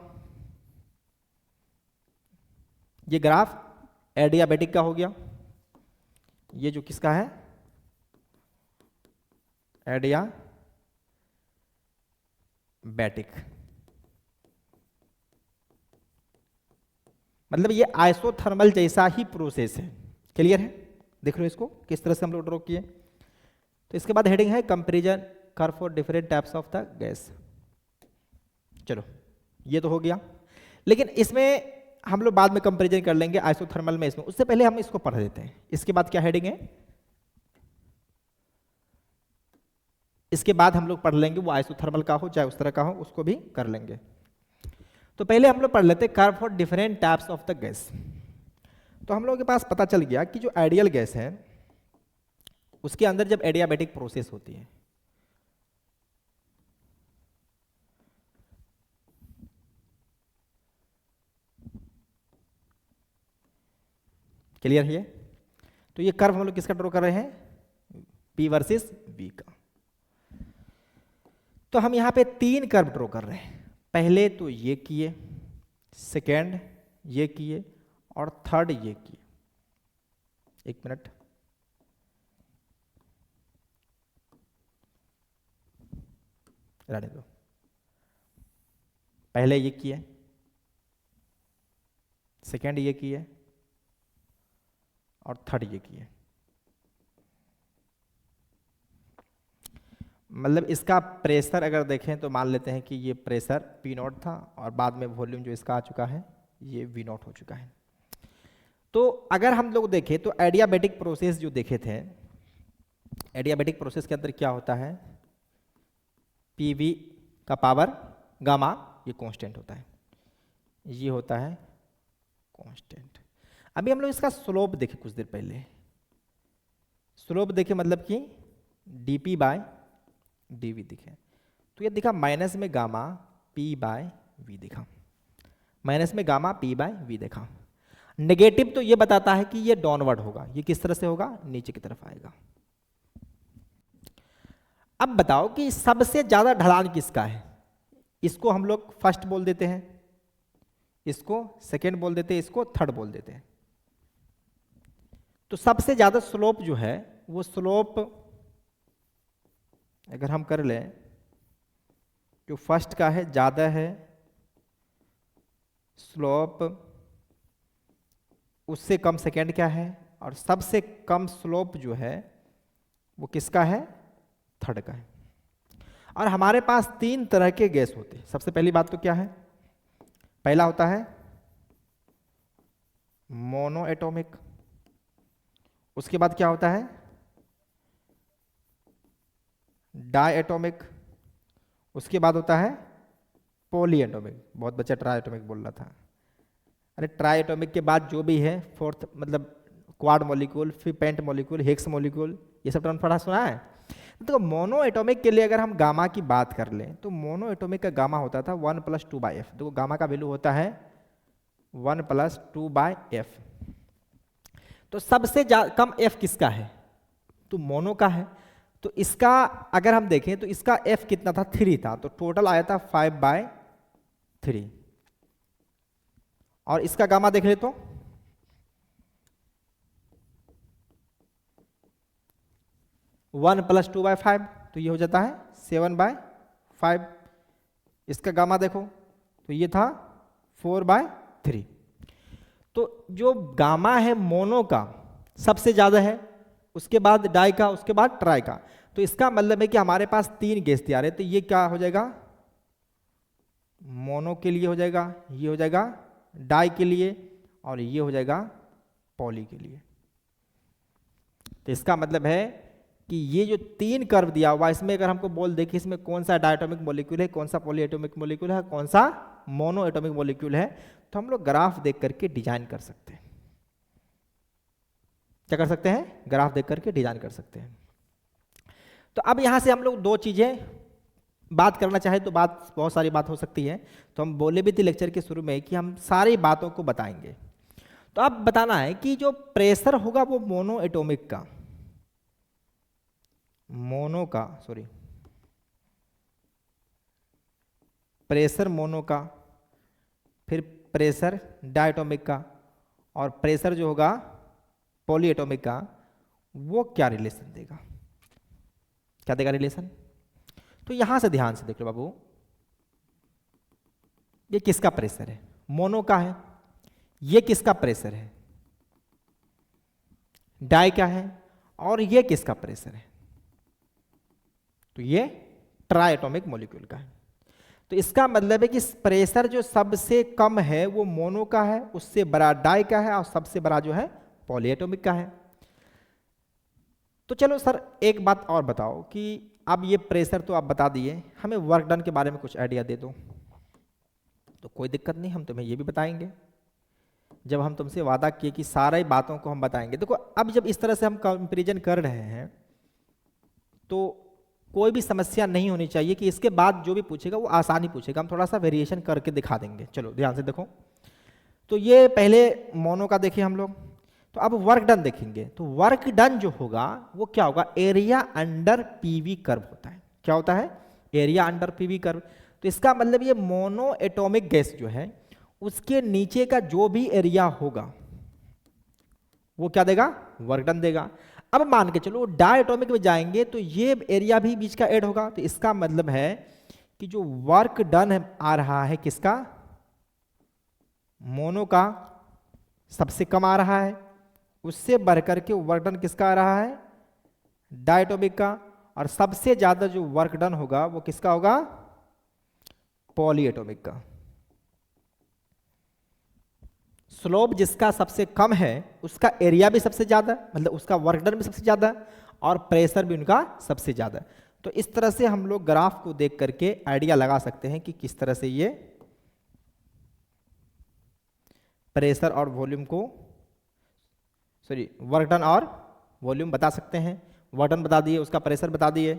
ये ग्राफ एडियाबेटिक का हो गया, ये जो किसका है, एडियाबेटिक। मतलब ये आइसोथर्मल जैसा ही प्रोसेस है। क्लियर है? देख रहे हो इसको किस तरह से हम लोग ड्रॉ किए। तो इसके बाद हेडिंग है comparison curve for different types of the gas. चलो ये तो हो गया, लेकिन इसमें हम लोग बाद में कंपैरिजन कर लेंगे आइसोथर्मल में, इसमें उससे पहले हम इसको पढ़ देते हैं। इसके बाद क्या हेडिंग है, इसके बाद हम लोग पढ़ लेंगे, वो आइसोथर्मल का हो चाहे उस तरह का हो, उसको भी कर लेंगे। तो पहले हम लोग पढ़ लेते हैं curve for different types of the gas. तो हम लोगों के पास पता चल गया कि जो आइडियल गैस है उसके अंदर जब एडियाबेटिक प्रोसेस होती है, क्लियर है? तो ये कर्व हम लोग किसका ड्रॉ कर रहे हैं, P वर्सेस V का। तो हम यहां पे 3 कर्व ड्रॉ कर रहे हैं। पहले तो ये किए, सेकेंड ये किए और थर्ड ये किए। एक मिनट, रहने दो। पहले ये किए, सेकेंड ये किए और थर्ड ये किए। मतलब इसका प्रेशर अगर देखें तो मान लेते हैं कि ये प्रेशर P0 था और बाद में वॉल्यूम जो इसका आ चुका है ये V0 हो चुका है। तो अगर हम लोग देखें तो एडियाबेटिक प्रोसेस जो देखे थे, एडियाबेटिक प्रोसेस के अंदर क्या होता है, PV का पावर गामा ये कांस्टेंट होता है, ये होता है कांस्टेंट। अभी हम लोग इसका स्लोप देखे कुछ देर पहले, स्लोप देखे मतलब कि dP/dV दिखे, तो ये दिखा माइनस में गामा P/V दिखा, माइनस में गामा P/V देखा। नेगेटिव तो ये बताता है कि ये डाउनवर्ड होगा, ये किस तरह से होगा, नीचे की तरफ आएगा। अब बताओ कि सबसे ज्यादा ढलान किसका है, इसको हम लोग फर्स्ट बोल देते हैं, इसको सेकेंड बोल देते हैं, इसको थर्ड बोल देते हैं। तो सबसे ज्यादा स्लोप जो है वो स्लोप अगर हम कर लें जो फर्स्ट का है ज्यादा है स्लोप, उससे कम सेकेंड क्या है, और सबसे कम स्लोप जो है वो किसका है, थर्ड का है। और हमारे पास 3 तरह के गैस होते हैं। सबसे पहली बात तो क्या है, पहला होता है मोनो एटॉमिक, उसके बाद क्या होता है डाई एटॉमिक, उसके बाद होता है पॉली एटॉमिक। बहुत बच्चा ट्राई एटॉमिक बोल रहा था, अरे ट्राई एटॉमिक के बाद जो भी है फोर्थ मतलब क्वाड मॉलिक्यूल, फिर पेंट मॉलिक्यूल, हेक्स मॉलिक्यूल, ये सब टर्म पढ़ा सुना है। तो मोनो एटॉमिक के लिए अगर हम गामा की बात कर लें तो मोनो एटॉमिक का गामा होता था 1 + 2/f। देखो गामा का वैल्यू होता है 1 + 2/f। तो सबसे कम f किसका है, तो मोनो का है। तो इसका अगर हम देखें तो इसका f कितना था, 3 था, तो टोटल आया था 5/3। और इसका गामा देख ले तो 1 + 2/5, तो ये हो जाता है 7/5। इसका गामा देखो तो ये था 4/3। तो जो गामा है मोनो का सबसे ज्यादा है, उसके बाद डाई का, उसके बाद ट्राई का। तो इसका मतलब है कि हमारे पास 3 गैस तैयार है। तो ये क्या हो जाएगा, मोनो के लिए हो जाएगा, ये हो जाएगा डाई के लिए, और ये हो जाएगा पॉली के लिए। तो इसका मतलब है कि ये जो 3 कर्व दिया हुआ इसमें अगर हमको बोल दे कि इसमें कौन सा डायटोमिक मॉलिक्यूल है, कौन सा पॉलीएटॉमिक मॉलिक्यूल है, कौन सा मोनो एटॉमिक मॉलिक्यूल है, तो हम लोग ग्राफ देख करके डिजाइन कर सकते हैं। क्या कर सकते हैं? ग्राफ देख करके डिजाइन कर सकते हैं। तो अब यहां से हम लोग दो चीजें बात करना चाहे तो बात बहुत सारी बात हो सकती है, तो हम बोले भी थे लेक्चर के शुरू में कि हम सारी बातों को बताएंगे। तो अब बताना है कि जो प्रेशर होगा वो मोनो एटॉमिक का, प्रेशर मोनो का, फिर प्रेशर डायटोमिक का, और प्रेशर जो होगा पॉली एटॉमिक का, वो क्या रिलेशन देगा? क्या देगा रिलेशन? तो यहां से ध्यान से देख लो बाबू, ये किसका प्रेशर है? मोनो का है। ये किसका प्रेशर है? डाई का है। और ये किसका प्रेशर है? तो ये ट्राई एटॉमिक मॉलिक्यूल का है। तो इसका मतलब है कि प्रेशर जो सबसे कम है वो मोनो का है, उससे बड़ा डाई का है, और सबसे बड़ा जो है पॉली एटॉमिक का है। तो चलो सर एक बात और बताओ कि अब ये प्रेशर तो आप बता दिए, हमें वर्क डन के बारे में कुछ आइडिया दे दो। तो कोई दिक्कत नहीं, हम तुम्हें ये भी बताएंगे। जब हम तुमसे वादा किए कि सारी बातों को हम बताएंगे। देखो अब जब इस तरह से हम कंपेरिजन कर रहे हैं तो कोई भी समस्या नहीं होनी चाहिए कि इसके बाद जो भी पूछेगा वो आसानी पूछेगा, हम थोड़ा सा वेरिएशन करके दिखा देंगे। चलो ध्यान से देखो, तो ये पहले मोनो का देखे हम लोग, तो अब वर्क डन देखेंगे। तो वर्क डन जो होगा वो क्या होगा? एरिया अंडर पीवी कर्व होता है। क्या होता है? Area under PV curve. तो इसका मतलब ये मोनो एटॉमिक गैस जो है उसके नीचे का जो भी एरिया होगा वो क्या देगा? वर्क डन देगा। अब मान के चलो डाई एटॉमिक में जाएंगे तो ये एरिया भी बीच का ऐड होगा, तो इसका मतलब है कि जो वर्क डन आ रहा है किसका? मोनो का सबसे कम आ रहा है, उससे बढ़कर के वर्क डन किसका आ रहा है? डाई एटॉमिक का। और सबसे ज्यादा जो वर्क डन होगा वो किसका होगा? पॉली एटॉमिक का। स्लोप जिसका सबसे कम है उसका एरिया भी सबसे ज्यादा, मतलब उसका वर्क डन भी सबसे ज्यादा, और प्रेशर भी उनका सबसे ज्यादा। तो इस तरह से हम लोग ग्राफ को देख करके आइडिया लगा सकते हैं कि किस तरह से ये प्रेशर और वॉल्यूम को, सॉरी वर्क डन और वॉल्यूम बता सकते हैं। वर्क डन बता दिए, उसका प्रेशर बता दिए,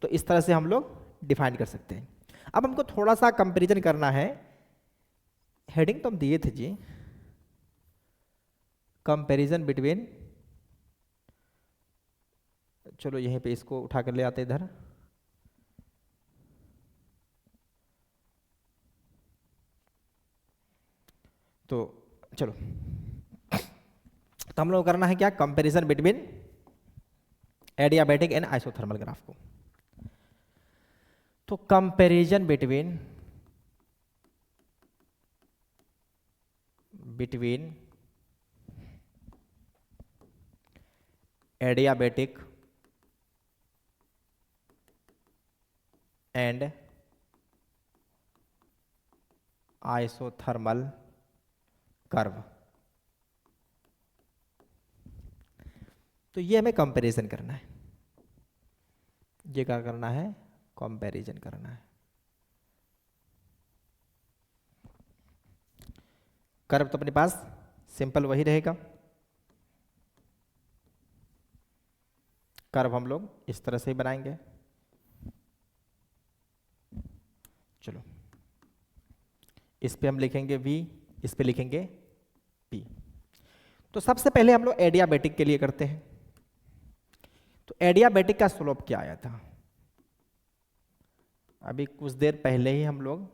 तो इस तरह से हम लोग डिफाइन कर सकते हैं। अब हमको थोड़ा सा कंपैरिजन करना है। हेडिंग तो हम दिए थे जी, कंपैरिजन बिटवीन, चलो यहीं पे इसको उठा कर ले आते इधर। तो चलो, तो हम लोग करना है क्या? Comparison between adiabatic and isothermal graph को। तो comparison between adiabatic and isothermal curve, तो ये हमें कंपैरिजन करना है। ये क्या करना है? कंपैरिजन करना है। कर्व तो अपने पास सिंपल वही रहेगा। कर्व हम लोग इस तरह से ही बनाएंगे। चलो इस पे हम लिखेंगे v, इस पे लिखेंगे p। तो सबसे पहले हम लोग एडियाबैटिक के लिए करते हैं। तो एडियाबैटिक का स्लोप क्या आया था? अभी कुछ देर पहले ही हम लोग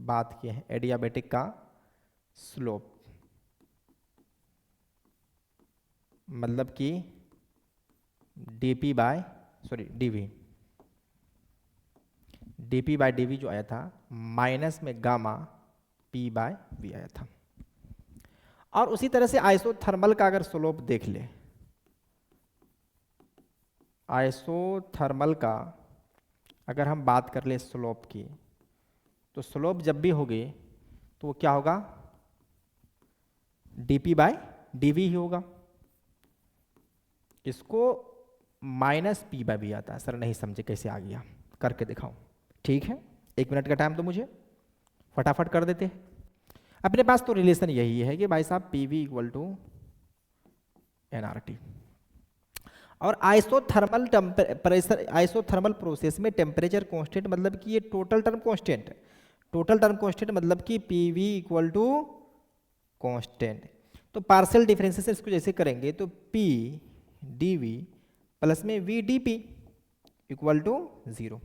बात किए हैं एडियाबैटिक का स्लोप, मतलब कि dp by dv, dp by dv जो आया था माइनस में गामा p बाय v आया था। और उसी तरह से आइसोथर्मल का अगर स्लोप देख ले, आइसोथर्मल का अगर हम बात कर ले स्लोप की, तो स्लोप जब भी होगी तो वो क्या होगा? dp बाय dv ही होगा। इसको माइनस p बाय v आता है। सर नहीं समझे कैसे आ गया? करके दिखाऊं? ठीक है, 1 मिनट का टाइम दो मुझे, फटाफट कर देते हैं। अपने पास तो रिलेशन यही है कि भाई साहब P V equal to NRT. और आइसोथर्मल प्रेशर, आइसोथर्मल प्रोसेस में टेम्परेचर कांस्टेंट मतलब कि ये टोटल टर्म कांस्टेंट है। टोटल टर्म कांस्टेंट मतलब कि P V equal to constant. तो पार्शियल डिफरेंशिएशन इसको जैसे करेंगे तो पी डी वी प्लस में V D P equal to 0।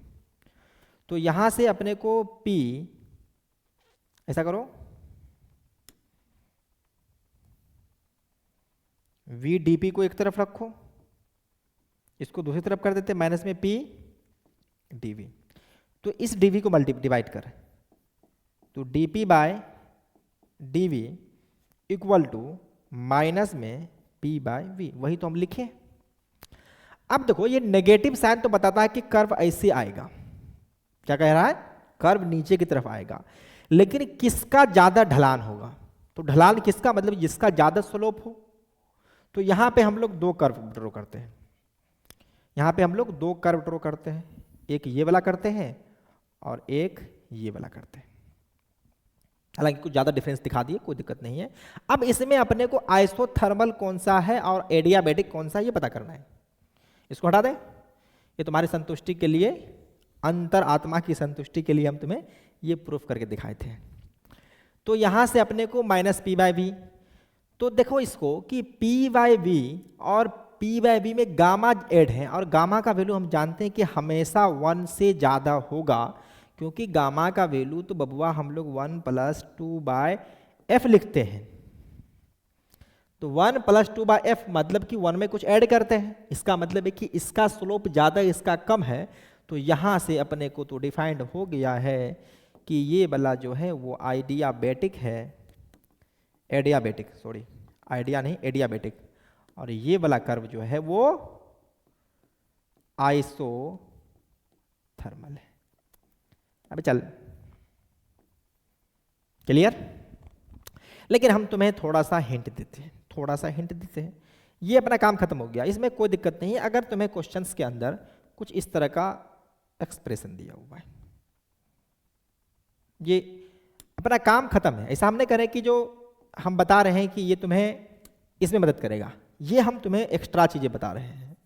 तो यहां से अपने को P, ऐसा करो, वी डी पी को एक तरफ रखो, इसको दूसरी तरफ कर देते माइनस में P डी वी। तो इस डी वी को डिवाइड कर, तो D P by D V equal to minus में P बाय वी, वही तो हम लिखे। अब देखो ये नेगेटिव साइन तो बताता है कि कर्व ऐसे आएगा, क्या कह रहा है, कर्व नीचे की तरफ आएगा, लेकिन किसका ज्यादा ढलान होगा, तो ढलान किसका, मतलब जिसका ज्यादा स्लोप हो। तो यहां पे हम लोग दो कर्व ड्रॉ करते हैं, यहां पे हम लोग दो कर्व ड्रॉ करते हैं, एक ये वाला करते हैं और एक ये वाला करते हैं। हालांकि कुछ ज्यादा डिफरेंस दिखा दिए, कोई दिक्कत नहीं है। अब इसमें अपने को आइसोथर्मल कौन सा है और एडियाबेटिक कौन सा है ये पता करना है। इसको हटा दें, ये तुम्हारी संतुष्टि के लिए, अंतर आत्मा की संतुष्टि के लिए हम तुम्हें ये प्रूफ करके दिखाए थे। तो यहां से अपने को माइनस पी बाय वी, तो देखो इसको कि पी बाय वी और पी बाय वी में गामा ऐड है, और गामा का वैल्यू हम जानते हैं कि हमेशा 1 से ज्यादा होगा, क्योंकि गामा का वैल्यू तो बबुआ हम लोग 1 + 2 बाय एफ लिखते हैं। तो 1 + 2 बाय एफ मतलब कि 1 में कुछ ऐड करते हैं, इसका मतलब है कि इसका स्लोप ज्यादा इसका कम है। तो यहां से अपने को तो डिफाइंड हो गया है कि ये वाला जो है वो आइडियाबेटिक है, एडियाबेटिक, सॉरी आइडिया नहीं एडियाबेटिक, और ये वाला कर्व जो है वो आइसोथर्मल है। अब चल क्लियर। लेकिन हम तुम्हें थोड़ा सा हिंट देते हैं, थोड़ा सा हिंट देते हैं, ये अपना काम खत्म हो गया, इसमें कोई दिक्कत नहीं है। अगर तुम्हें क्वेश्चंस के अंदर कुछ इस तरह का एक्सप्रेशन दिया हुआ है, ये अपना काम खत्म है। ऐसा हमने करें कि जो हम बता रहे हैं कि ये तुम्हें इसमें मदद करेगा, ये हम तुम्हें एक्स्ट्रा चीजें बता रहे हैं,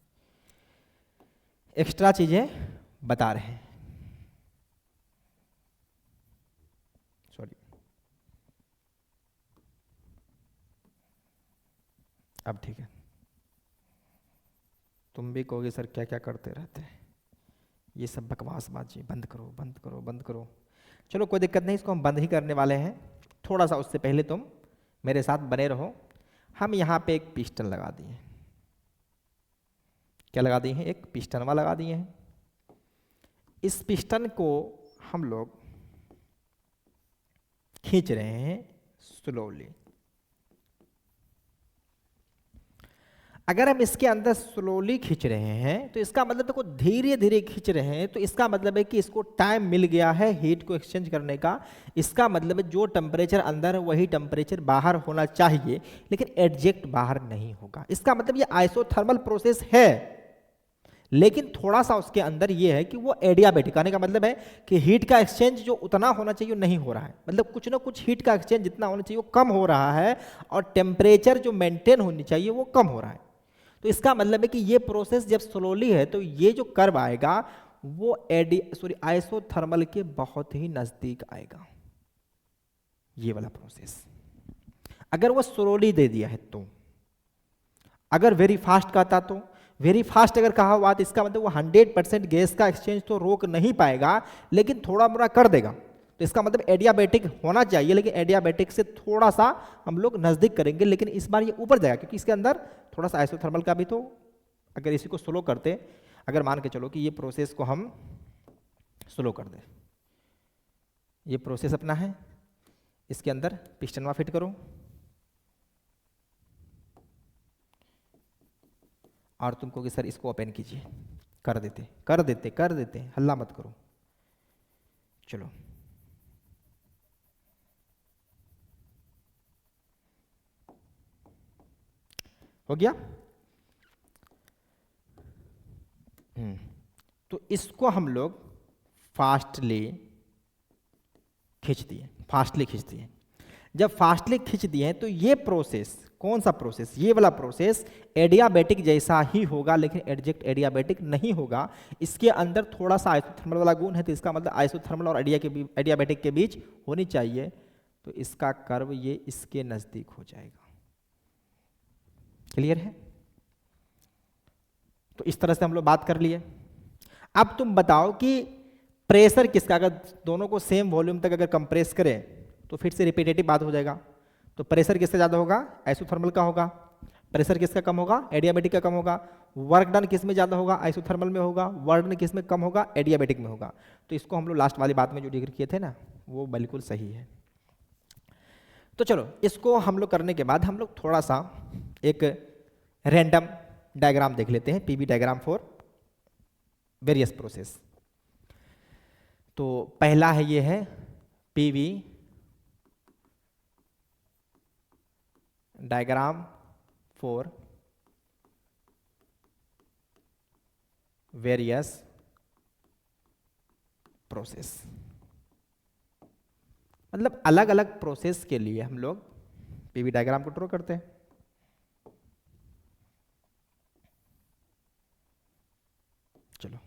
एक्स्ट्रा चीजें बता रहे हैं। सॉरी, अब ठीक है। तुम भी कहोगे सर क्या क्या करते रहते हैं, ये सब बकवास बाजी बंद करो बंद करो बंद करो। चलो कोई दिक्कत नहीं, इसको हम बंद ही करने वाले हैं। थोड़ा सा उससे पहले तुम मेरे साथ बने रहो। हम यहाँ पे एक पिस्टन लगा दिए, क्या लगा दिए हैं, एक पिस्टनवा लगा दिए हैं। इस पिस्टन को हम लोग खींच रहे हैं स्लोली। अगर हम इसके अंदर स्लोली खींच रहे हैं तो इसका मतलब देखो धीरे धीरे खींच रहे हैं, तो इसका मतलब है कि इसको टाइम मिल गया है हीट को एक्सचेंज करने का। इसका मतलब है जो टेम्परेचर अंदर है वही टेम्परेचर बाहर होना चाहिए, लेकिन एग्जैक्ट बाहर नहीं होगा। इसका मतलब ये आइसोथर्मल प्रोसेस है, लेकिन थोड़ा सा उसके अंदर ये है कि वो एडियाबेटिक, आने का मतलब है कि हीट का एक्सचेंज जो उतना होना चाहिए वो नहीं हो रहा है, मतलब कुछ ना कुछ हीट का एक्सचेंज जितना होना चाहिए वो कम हो रहा है, और टेम्परेचर जो मेंटेन होनी चाहिए वो कम हो रहा है। तो इसका मतलब है कि ये प्रोसेस जब स्लोली है तो ये जो कर्व आएगा वो आइसोथर्मल के बहुत ही नजदीक आएगा, ये वाला प्रोसेस। अगर वो स्लोली दे दिया है तो, अगर वेरी फास्ट कहता तो, वेरी फास्ट अगर कहा हुआ तो इसका मतलब वो 100% गैस का एक्सचेंज तो रोक नहीं पाएगा, लेकिन थोड़ा मोड़ा कर देगा। तो इसका मतलब एडियाबेटिक होना चाहिए, लेकिन एडियाबेटिक से थोड़ा सा हम लोग नजदीक करेंगे, लेकिन इस बार ये ऊपर जाएगा क्योंकि इसके अंदर थोड़ा सा आइसोथर्मल का भी। तो अगर इसी को स्लो करते, अगर मान के चलो कि ये प्रोसेस को हम स्लो कर दें, ये प्रोसेस अपना है, इसके अंदर पिस्टनवा फिट करो और तुमको कि सर इसको ओपन कीजिए, कर देते कर देते कर देते, हल्ला मत करो। चलो हो गया। तो इसको हम लोग फास्टली खींच दिए, फास्टली खींच दिए। जब फास्टली खींच दिए तो ये प्रोसेस, कौन सा प्रोसेस, ये वाला प्रोसेस एडियाबेटिक जैसा ही होगा, लेकिन एग्जैक्ट एडियाबेटिक नहीं होगा। इसके अंदर थोड़ा सा आइसोथर्मल वाला गुण है, तो इसका मतलब आइसोथर्मल और एडियाबेटिक के बीच होनी चाहिए, तो इसका कर्व ये इसके नजदीक हो जाएगा। क्लियर है? तो इस तरह से हम लोग बात कर लिए। अब तुम बताओ कि प्रेशर किसका, अगर दोनों को सेम वॉल्यूम तक अगर कंप्रेस करें तो फिर से रिपीटेटिव बात हो जाएगा। तो प्रेशर किससे ज़्यादा होगा, आइसोथर्मल का होगा। प्रेशर किसका कम होगा, एडियाबेटिक का कम होगा। वर्क डन किस में ज़्यादा होगा, आइसोथर्मल में होगा। वर्क डन किस में कम होगा, एडियाबेटिक में होगा। तो इसको हम लोग लास्ट वाली बात में जो डिग्री किए थे ना, वो बिल्कुल सही है। तो चलो इसको हम लोग करने के बाद हम लोग थोड़ा सा एक रैंडम डायग्राम देख लेते हैं, PV diagram for various process. तो पहला है, ये है PV diagram for various process, मतलब अलग अलग प्रोसेस के लिए हम लोग पीवी डायग्राम को ड्रॉ करते हैं। चलो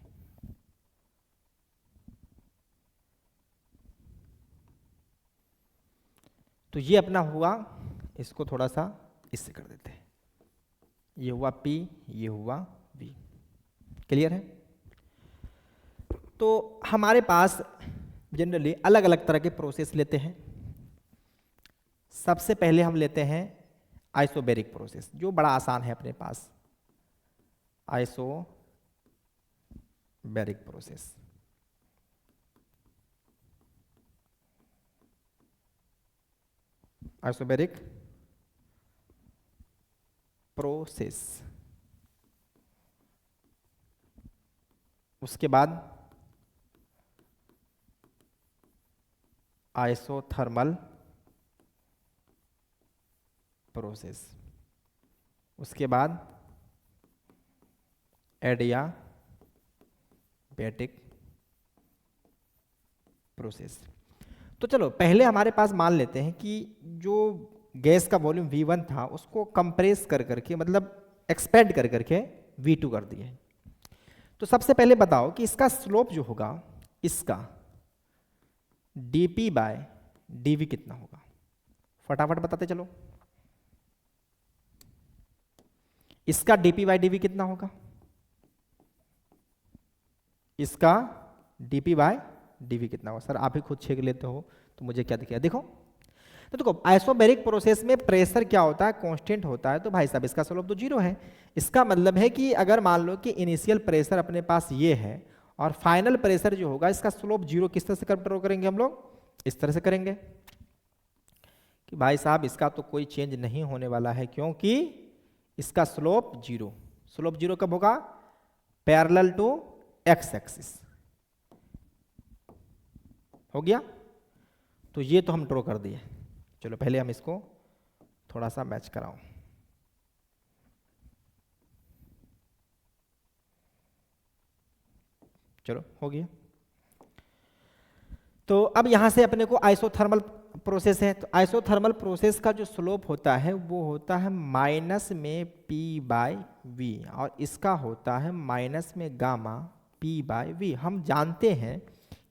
तो ये अपना हुआ, इसको थोड़ा सा इससे कर देते हैं। ये हुआ P, ये हुआ V। क्लियर है? तो हमारे पास जनरली अलग अलग तरह के प्रोसेस लेते हैं। सबसे पहले हम लेते हैं आइसोबैरिक प्रोसेस, जो बड़ा आसान है अपने पास। Isobaric process, isobaric process. उसके बाद आइसोथर्मल प्रोसेस, उसके बाद एडियाबैटिक प्रोसेस। तो चलो पहले हमारे पास मान लेते हैं कि जो गैस का वॉल्यूम V1 था उसको कंप्रेस कर करके, मतलब एक्सपेंड कर करके V2 कर दिए। तो सबसे पहले बताओ कि इसका स्लोप जो होगा, इसका dP बाय dV कितना होगा, फटाफट बताते चलो। इसका dP बाय dV कितना होगा, इसका dP बाय dV कितना होगा। सर आप ही खुद छेक लेते हो तो मुझे क्या दिखेगा, देखो। तो देखो आइसोबैरिक प्रोसेस में प्रेशर क्या होता है, कांस्टेंट होता है। तो भाई साहब इसका स्लोप तो जीरो है। इसका मतलब है कि अगर मान लो कि इनिशियल प्रेशर अपने पास ये है और फाइनल प्रेशर जो होगा, इसका स्लोप जीरो। किस तरह से ड्रॉ करेंगे हम लोग, इस तरह से करेंगे कि भाई साहब इसका तो कोई चेंज नहीं होने वाला है, क्योंकि इसका स्लोप जीरो। स्लोप जीरो कब होगा, पैरेलल टू एक्स एक्सिस। हो गया? तो ये तो हम ड्रॉ कर दिए। चलो पहले हम इसको थोड़ा सा मैच कराऊं। चलो हो गया। तो अब यहां से अपने को आइसोथर्मल प्रोसेस है, तो आइसोथर्मल प्रोसेस का जो स्लोप होता है वो होता है माइनस में P बाय V, और इसका होता है माइनस में गामा P बाय V। हम जानते हैं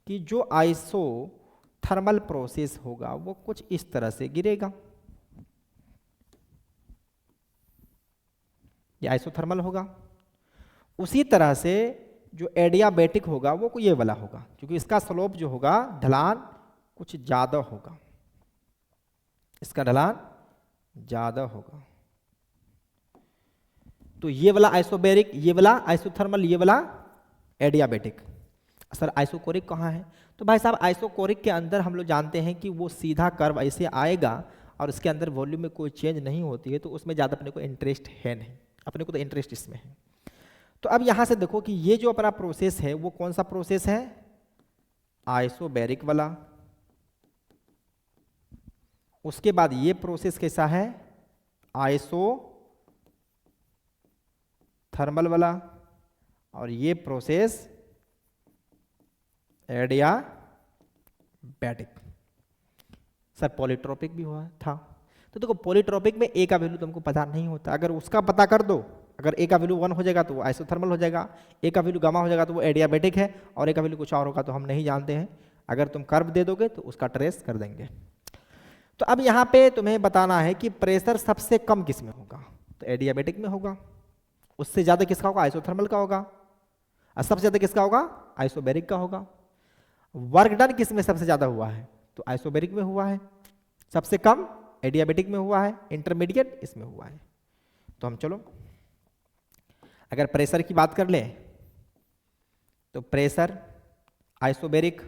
कि जो आइसोथर्मल प्रोसेस होगा वो कुछ इस तरह से गिरेगा। ये आइसोथर्मल होगा। उसी तरह से जो एडियाबैटिक होगा वो ये वाला होगा, क्योंकि इसका स्लोप जो होगा, ढलान कुछ ज्यादा होगा, इसका ढलान ज्यादा होगा। तो ये वाला आइसोबैरिक, ये वाला आइसोथर्मल, ये वाला एडियाबैटिक। सर आइसोकोरिक कहाँ है? तो भाई साहब आइसोकोरिक के अंदर हम लोग जानते हैं कि वो सीधा कर्व ऐसे आएगा और इसके अंदर वॉल्यूम में कोई चेंज नहीं होती है, तो उसमें ज़्यादा अपने को इंटरेस्ट है नहीं, अपने को तो इंटरेस्ट इसमें है। तो अब यहाँ से देखो कि ये जो अपना प्रोसेस है वो कौन सा प्रोसेस है, आइसोबैरिक वाला। उसके बाद ये प्रोसेस कैसा है, आइसोथर्मल वाला, और ये प्रोसेस एडियाबैटिक। सर पॉलीट्रोपिक भी हुआ था। तो देखो पॉलीट्रोपिक में ए का वैल्यू तुमको पता नहीं होता, अगर उसका पता कर दो, अगर ए का वैल्यू 1 हो जाएगा तो वो आइसोथर्मल हो जाएगा, ए का वैल्यू गामा हो जाएगा तो वो एडियाबेटिक है, और ए का वैल्यू कुछ और होगा तो हम नहीं जानते हैं। अगर तुम कर्व दे दोगे तो उसका ट्रेस कर देंगे। तो अब यहाँ पे तुम्हें बताना है कि प्रेशर सबसे कम किस में होगा, तो एडियाबेटिक में होगा। उससे ज़्यादा किसका होगा, आइसोथर्मल का होगा। और सबसे ज़्यादा किसका होगा, आइसोबेरिक का होगा। वर्क डन किस में सबसे ज़्यादा हुआ है, तो आइसोबेरिक में हुआ है। सबसे कम एडियाबेटिक में हुआ है, इंटरमीडिएट इसमें हुआ है। तो हम चलो अगर प्रेशर की बात कर लें तो प्रेशर आइसोबेरिक,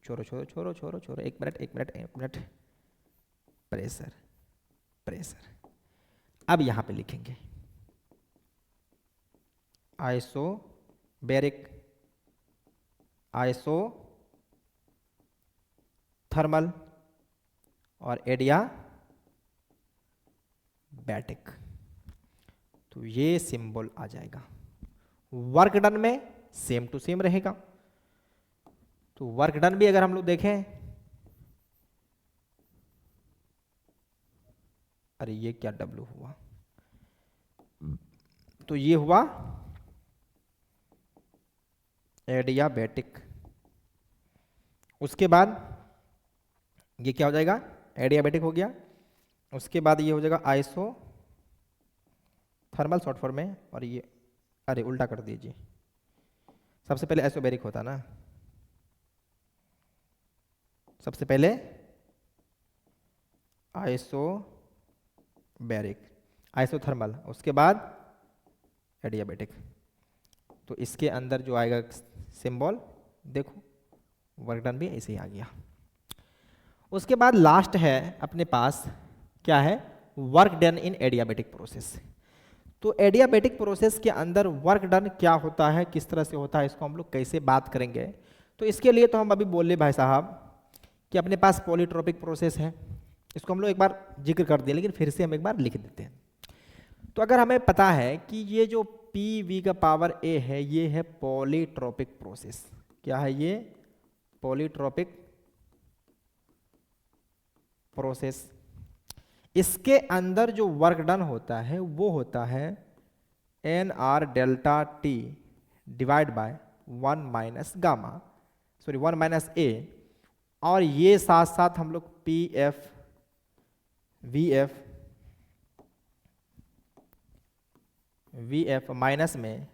छोड़ो छोड़ो छोड़ो छोड़ो छोड़ो, एक मिनट एक मिनट एक मिनट, प्रेशर प्रेशर, अब यहां पे लिखेंगे आइसोबेरिक, आइसो थर्मल और एडियाबैटिक। तो ये सिंबल आ जाएगा। वर्क डन में सेम टू सेम रहेगा। तो वर्क डन भी अगर हम लोग देखें, अरे ये क्या W हुआ, तो ये हुआ एडियाबैटिक। उसके बाद ये क्या हो जाएगा, एडियाबेटिक हो गया। उसके बाद ये हो जाएगा आइसो थर्मल शॉर्ट फॉर्म में, और ये अरे उल्टा कर दीजिए, सबसे पहले आइसोबेरिक होता ना, सबसे पहले आइसोबेरिक, आइसोथर्मल, उसके बाद एडियाबेटिक। तो इसके अंदर जो आएगा सिंबल देखो, वर्क डन भी ऐसे ही आ गया। उसके बाद लास्ट है अपने पास क्या है, work done in adiabatic process. तो एडियाबेटिक प्रोसेस के अंदर वर्क डन क्या होता है, किस तरह से होता है, इसको हम लोग कैसे बात करेंगे। तो इसके लिए तो हम अभी बोले भाई साहब कि अपने पास पॉलीट्रोपिक प्रोसेस है, इसको हम लोग एक बार जिक्र कर दिए, लेकिन फिर से हम एक बार लिख देते हैं। तो अगर हमें पता है कि ये जो PV का पावर A है, ये है पॉलीट्रोपिक प्रोसेस। क्या है ये, पॉलीट्रोपिक प्रोसेस। इसके अंदर जो वर्क डन होता है वो होता है NR delta T divide by 1 minus gamma, sorry 1 minus A, और ये साथ साथ हम लोग PF VF माइनस में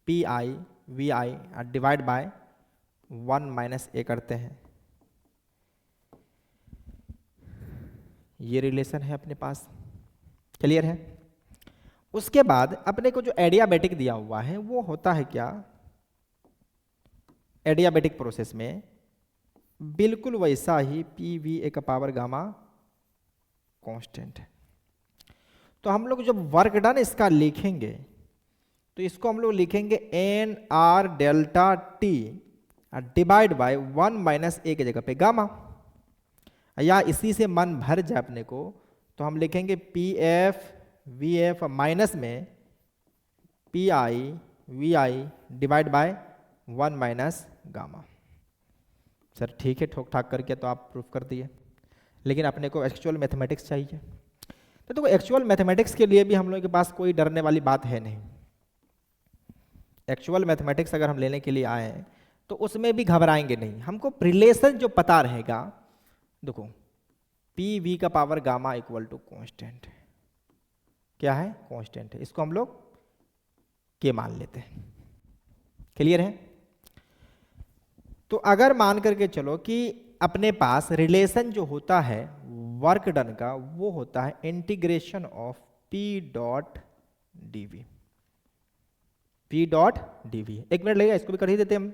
PI VI divide by 1 minus A करते हैं। ये रिलेशन है अपने पास, क्लियर है। उसके बाद अपने को जो एडियाबेटिक दिया हुआ है वो होता है क्या, एडियाबेटिक प्रोसेस में बिल्कुल वैसा ही PVA का पावर गामा कांस्टेंट है। तो हम लोग जब वर्क डन इसका लिखेंगे तो इसको हम लोग लिखेंगे NR delta T divide by 1 minus A की जगह पे गामा, या इसी से मन भर जाए अपने को तो हम लिखेंगे PF VF माइनस में PI VI divide by 1 minus gamma. Sir ठीक है, ठोक ठाक करके तो आप प्रूफ कर दिए, लेकिन अपने को एक्चुअल मैथमेटिक्स चाहिए। तो देखो एक्चुअल मैथमेटिक्स के लिए भी हम लोगों के पास कोई डरने वाली बात है नहीं। एक्चुअल मैथमेटिक्स अगर हम लेने के लिए आए तो उसमें भी घबराएंगे नहीं, हमको रिलेशन जो पता रहेगा। देखो PV का power gamma equal to constant, क्या है, कांस्टेंट है, इसको हम लोग के मान लेते हैं, क्लियर है। तो अगर मान करके चलो कि अपने पास रिलेशन जो होता है वर्क डन का वो होता है integration of P dot dV, P dot dV। एक मिनट लगेगा, इसको भी कर ही देते हम।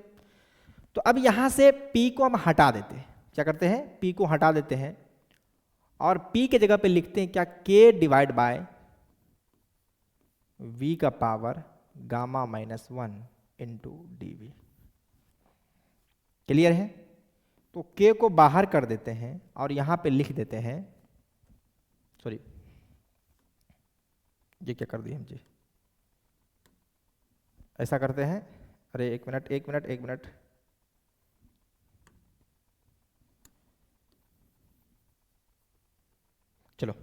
तो अब यहां से P को हम हटा देते हैं, क्या करते हैं, P को हटा देते हैं और P के जगह पे लिखते हैं क्या, K डिवाइड बाय V का power gamma minus 1 into dV, clear है। तो K को बाहर कर देते हैं और यहां पे लिख देते हैं, सॉरी ये क्या कर दिए हम जी, ऐसा करते हैं, अरे एक मिनट एक मिनट एक मिनट, चलो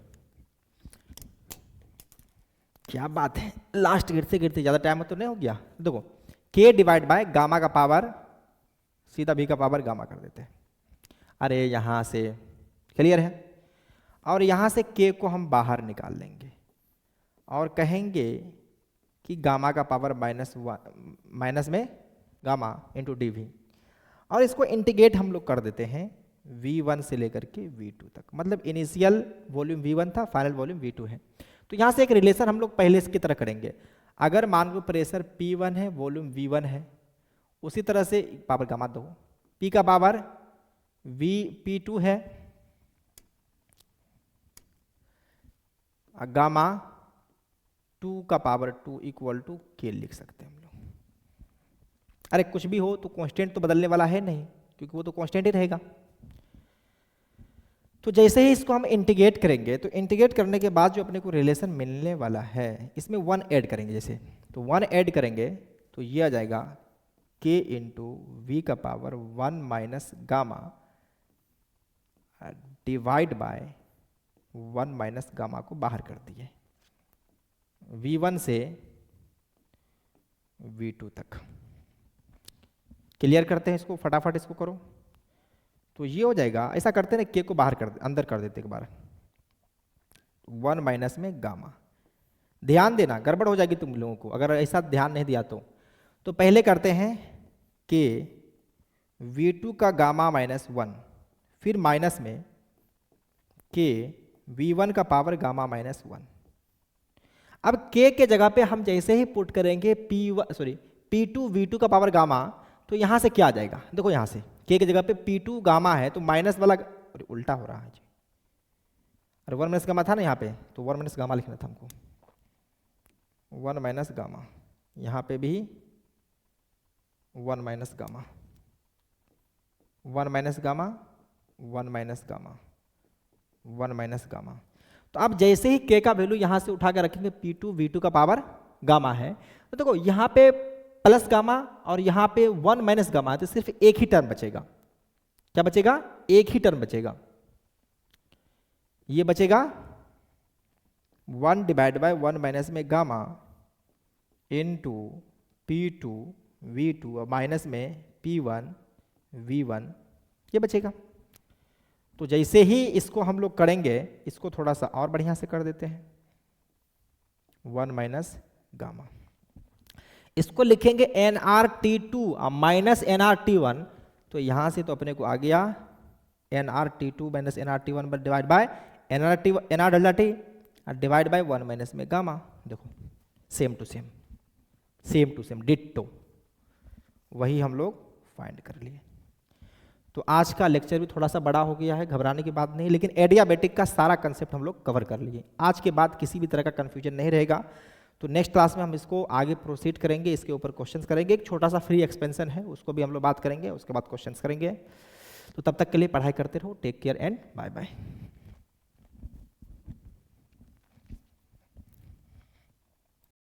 क्या बात है, लास्ट गिरते गिरते ज़्यादा टाइम तो नहीं हो गया। देखो के डिवाइड बाय गामा का पावर, सीधा भी का पावर गामा कर देते हैं। अरे यहाँ से क्लियर है, और यहाँ से के को हम बाहर निकाल लेंगे और कहेंगे कि गामा का पावर माइनस में गामा इंटू डी वी, और इसको इंटीग्रेट हम लोग कर देते हैं V1 से लेकर के V2 तक। मतलब इनिशियल वॉल्यूम V1 था, फाइनल वॉल्यूम V2 है। तो यहाँ से एक रिलेशन हम लोग पहले इसकी तरह करेंगे। अगर मान लो प्रेशर P1 है, वॉल्यूम V1 है, उसी तरह से पावर गामा दो, P का पावर P2 है, गामा 2 का पावर 2 इक्वल टू K लिख सकते हैं हम लोग। अरे कुछ भी हो तो कांस्टेंट तो बदलने वाला है नहीं, क्योंकि वो तो कांस्टेंट ही रहेगा। तो जैसे ही इसको हम इंटीग्रेट करेंगे, तो इंटीग्रेट करने के बाद जो अपने को रिलेशन मिलने वाला है, इसमें 1 ऐड करेंगे। जैसे तो 1 ऐड करेंगे तो ये आ जाएगा K इंटू वी का power 1 minus gamma divide by 1 minus gamma को बाहर कर दिए V1 से V2 तक। क्लियर करते हैं इसको, फटाफट इसको करो। तो ये हो जाएगा, ऐसा करते हैं ना, के को बाहर कर अंदर कर देते एक बार, 1 माइनस में गामा। ध्यान देना गड़बड़ हो जाएगी तुम लोगों को अगर ऐसा ध्यान नहीं दिया तो पहले करते हैं कि V2 का गामा माइनस 1, फिर माइनस में के V1 का पावर गामा माइनस 1। अब के के जगह पे हम जैसे ही पुट करेंगे P2 V2 का पावर गामा, तो यहाँ से क्या आ जाएगा, देखो यहाँ से के जगह पे P2 गामा है, तो माइनस वाला उल्टा हो रहा है जी, अरे 1 माइनस गामा था ना यहाँ पे, तो 1 माइनस गामा लिखना था हमको, 1 माइनस गामा, यहाँ पे भी 1 minus gamma, 1 minus gamma, 1 minus gamma, 1 minus gamma. तो आप जैसे ही के का वैल्यू यहाँ से उठा के रखेंगे, P2 V2 का पावर गामा है, तो देखो यहाँ पे प्लस गामा और यहाँ पे 1 माइनस गामा है, तो सिर्फ एक ही टर्म बचेगा। क्या बचेगा, एक ही टर्म बचेगा, ये बचेगा 1 डिवाइड बाय 1 माइनस में गामा इनटू P2 V2 और माइनस में P1 V1, ये बचेगा। तो जैसे ही इसको हम लोग करेंगे, इसको थोड़ा सा और बढ़िया से कर देते हैं, 1 माइनस गामा, इसको लिखेंगे nRT2 माइनस nRT1। तो यहाँ से तो अपने को आ गया nRT2 minus nRT1 divide by nR delta T divide by 1 minus में गामा। देखो सेम टू सेम डिट्टो, वही हम लोग फाइंड कर लिए। तो आज का लेक्चर भी थोड़ा सा बड़ा हो गया है, घबराने की बात नहीं, लेकिन एडियाबेटिक का सारा कंसेप्ट हम लोग कवर कर लिए। आज के बाद किसी भी तरह का कन्फ्यूजन नहीं रहेगा। तो नेक्स्ट क्लास में हम इसको आगे प्रोसीड करेंगे, इसके ऊपर क्वेश्चंस करेंगे। एक छोटा सा फ्री एक्सपेंशन है, उसको भी हम लोग बात करेंगे, उसके बाद क्वेश्चंस करेंगे। तो तब तक के लिए पढ़ाई करते रहो। Take care and bye bye.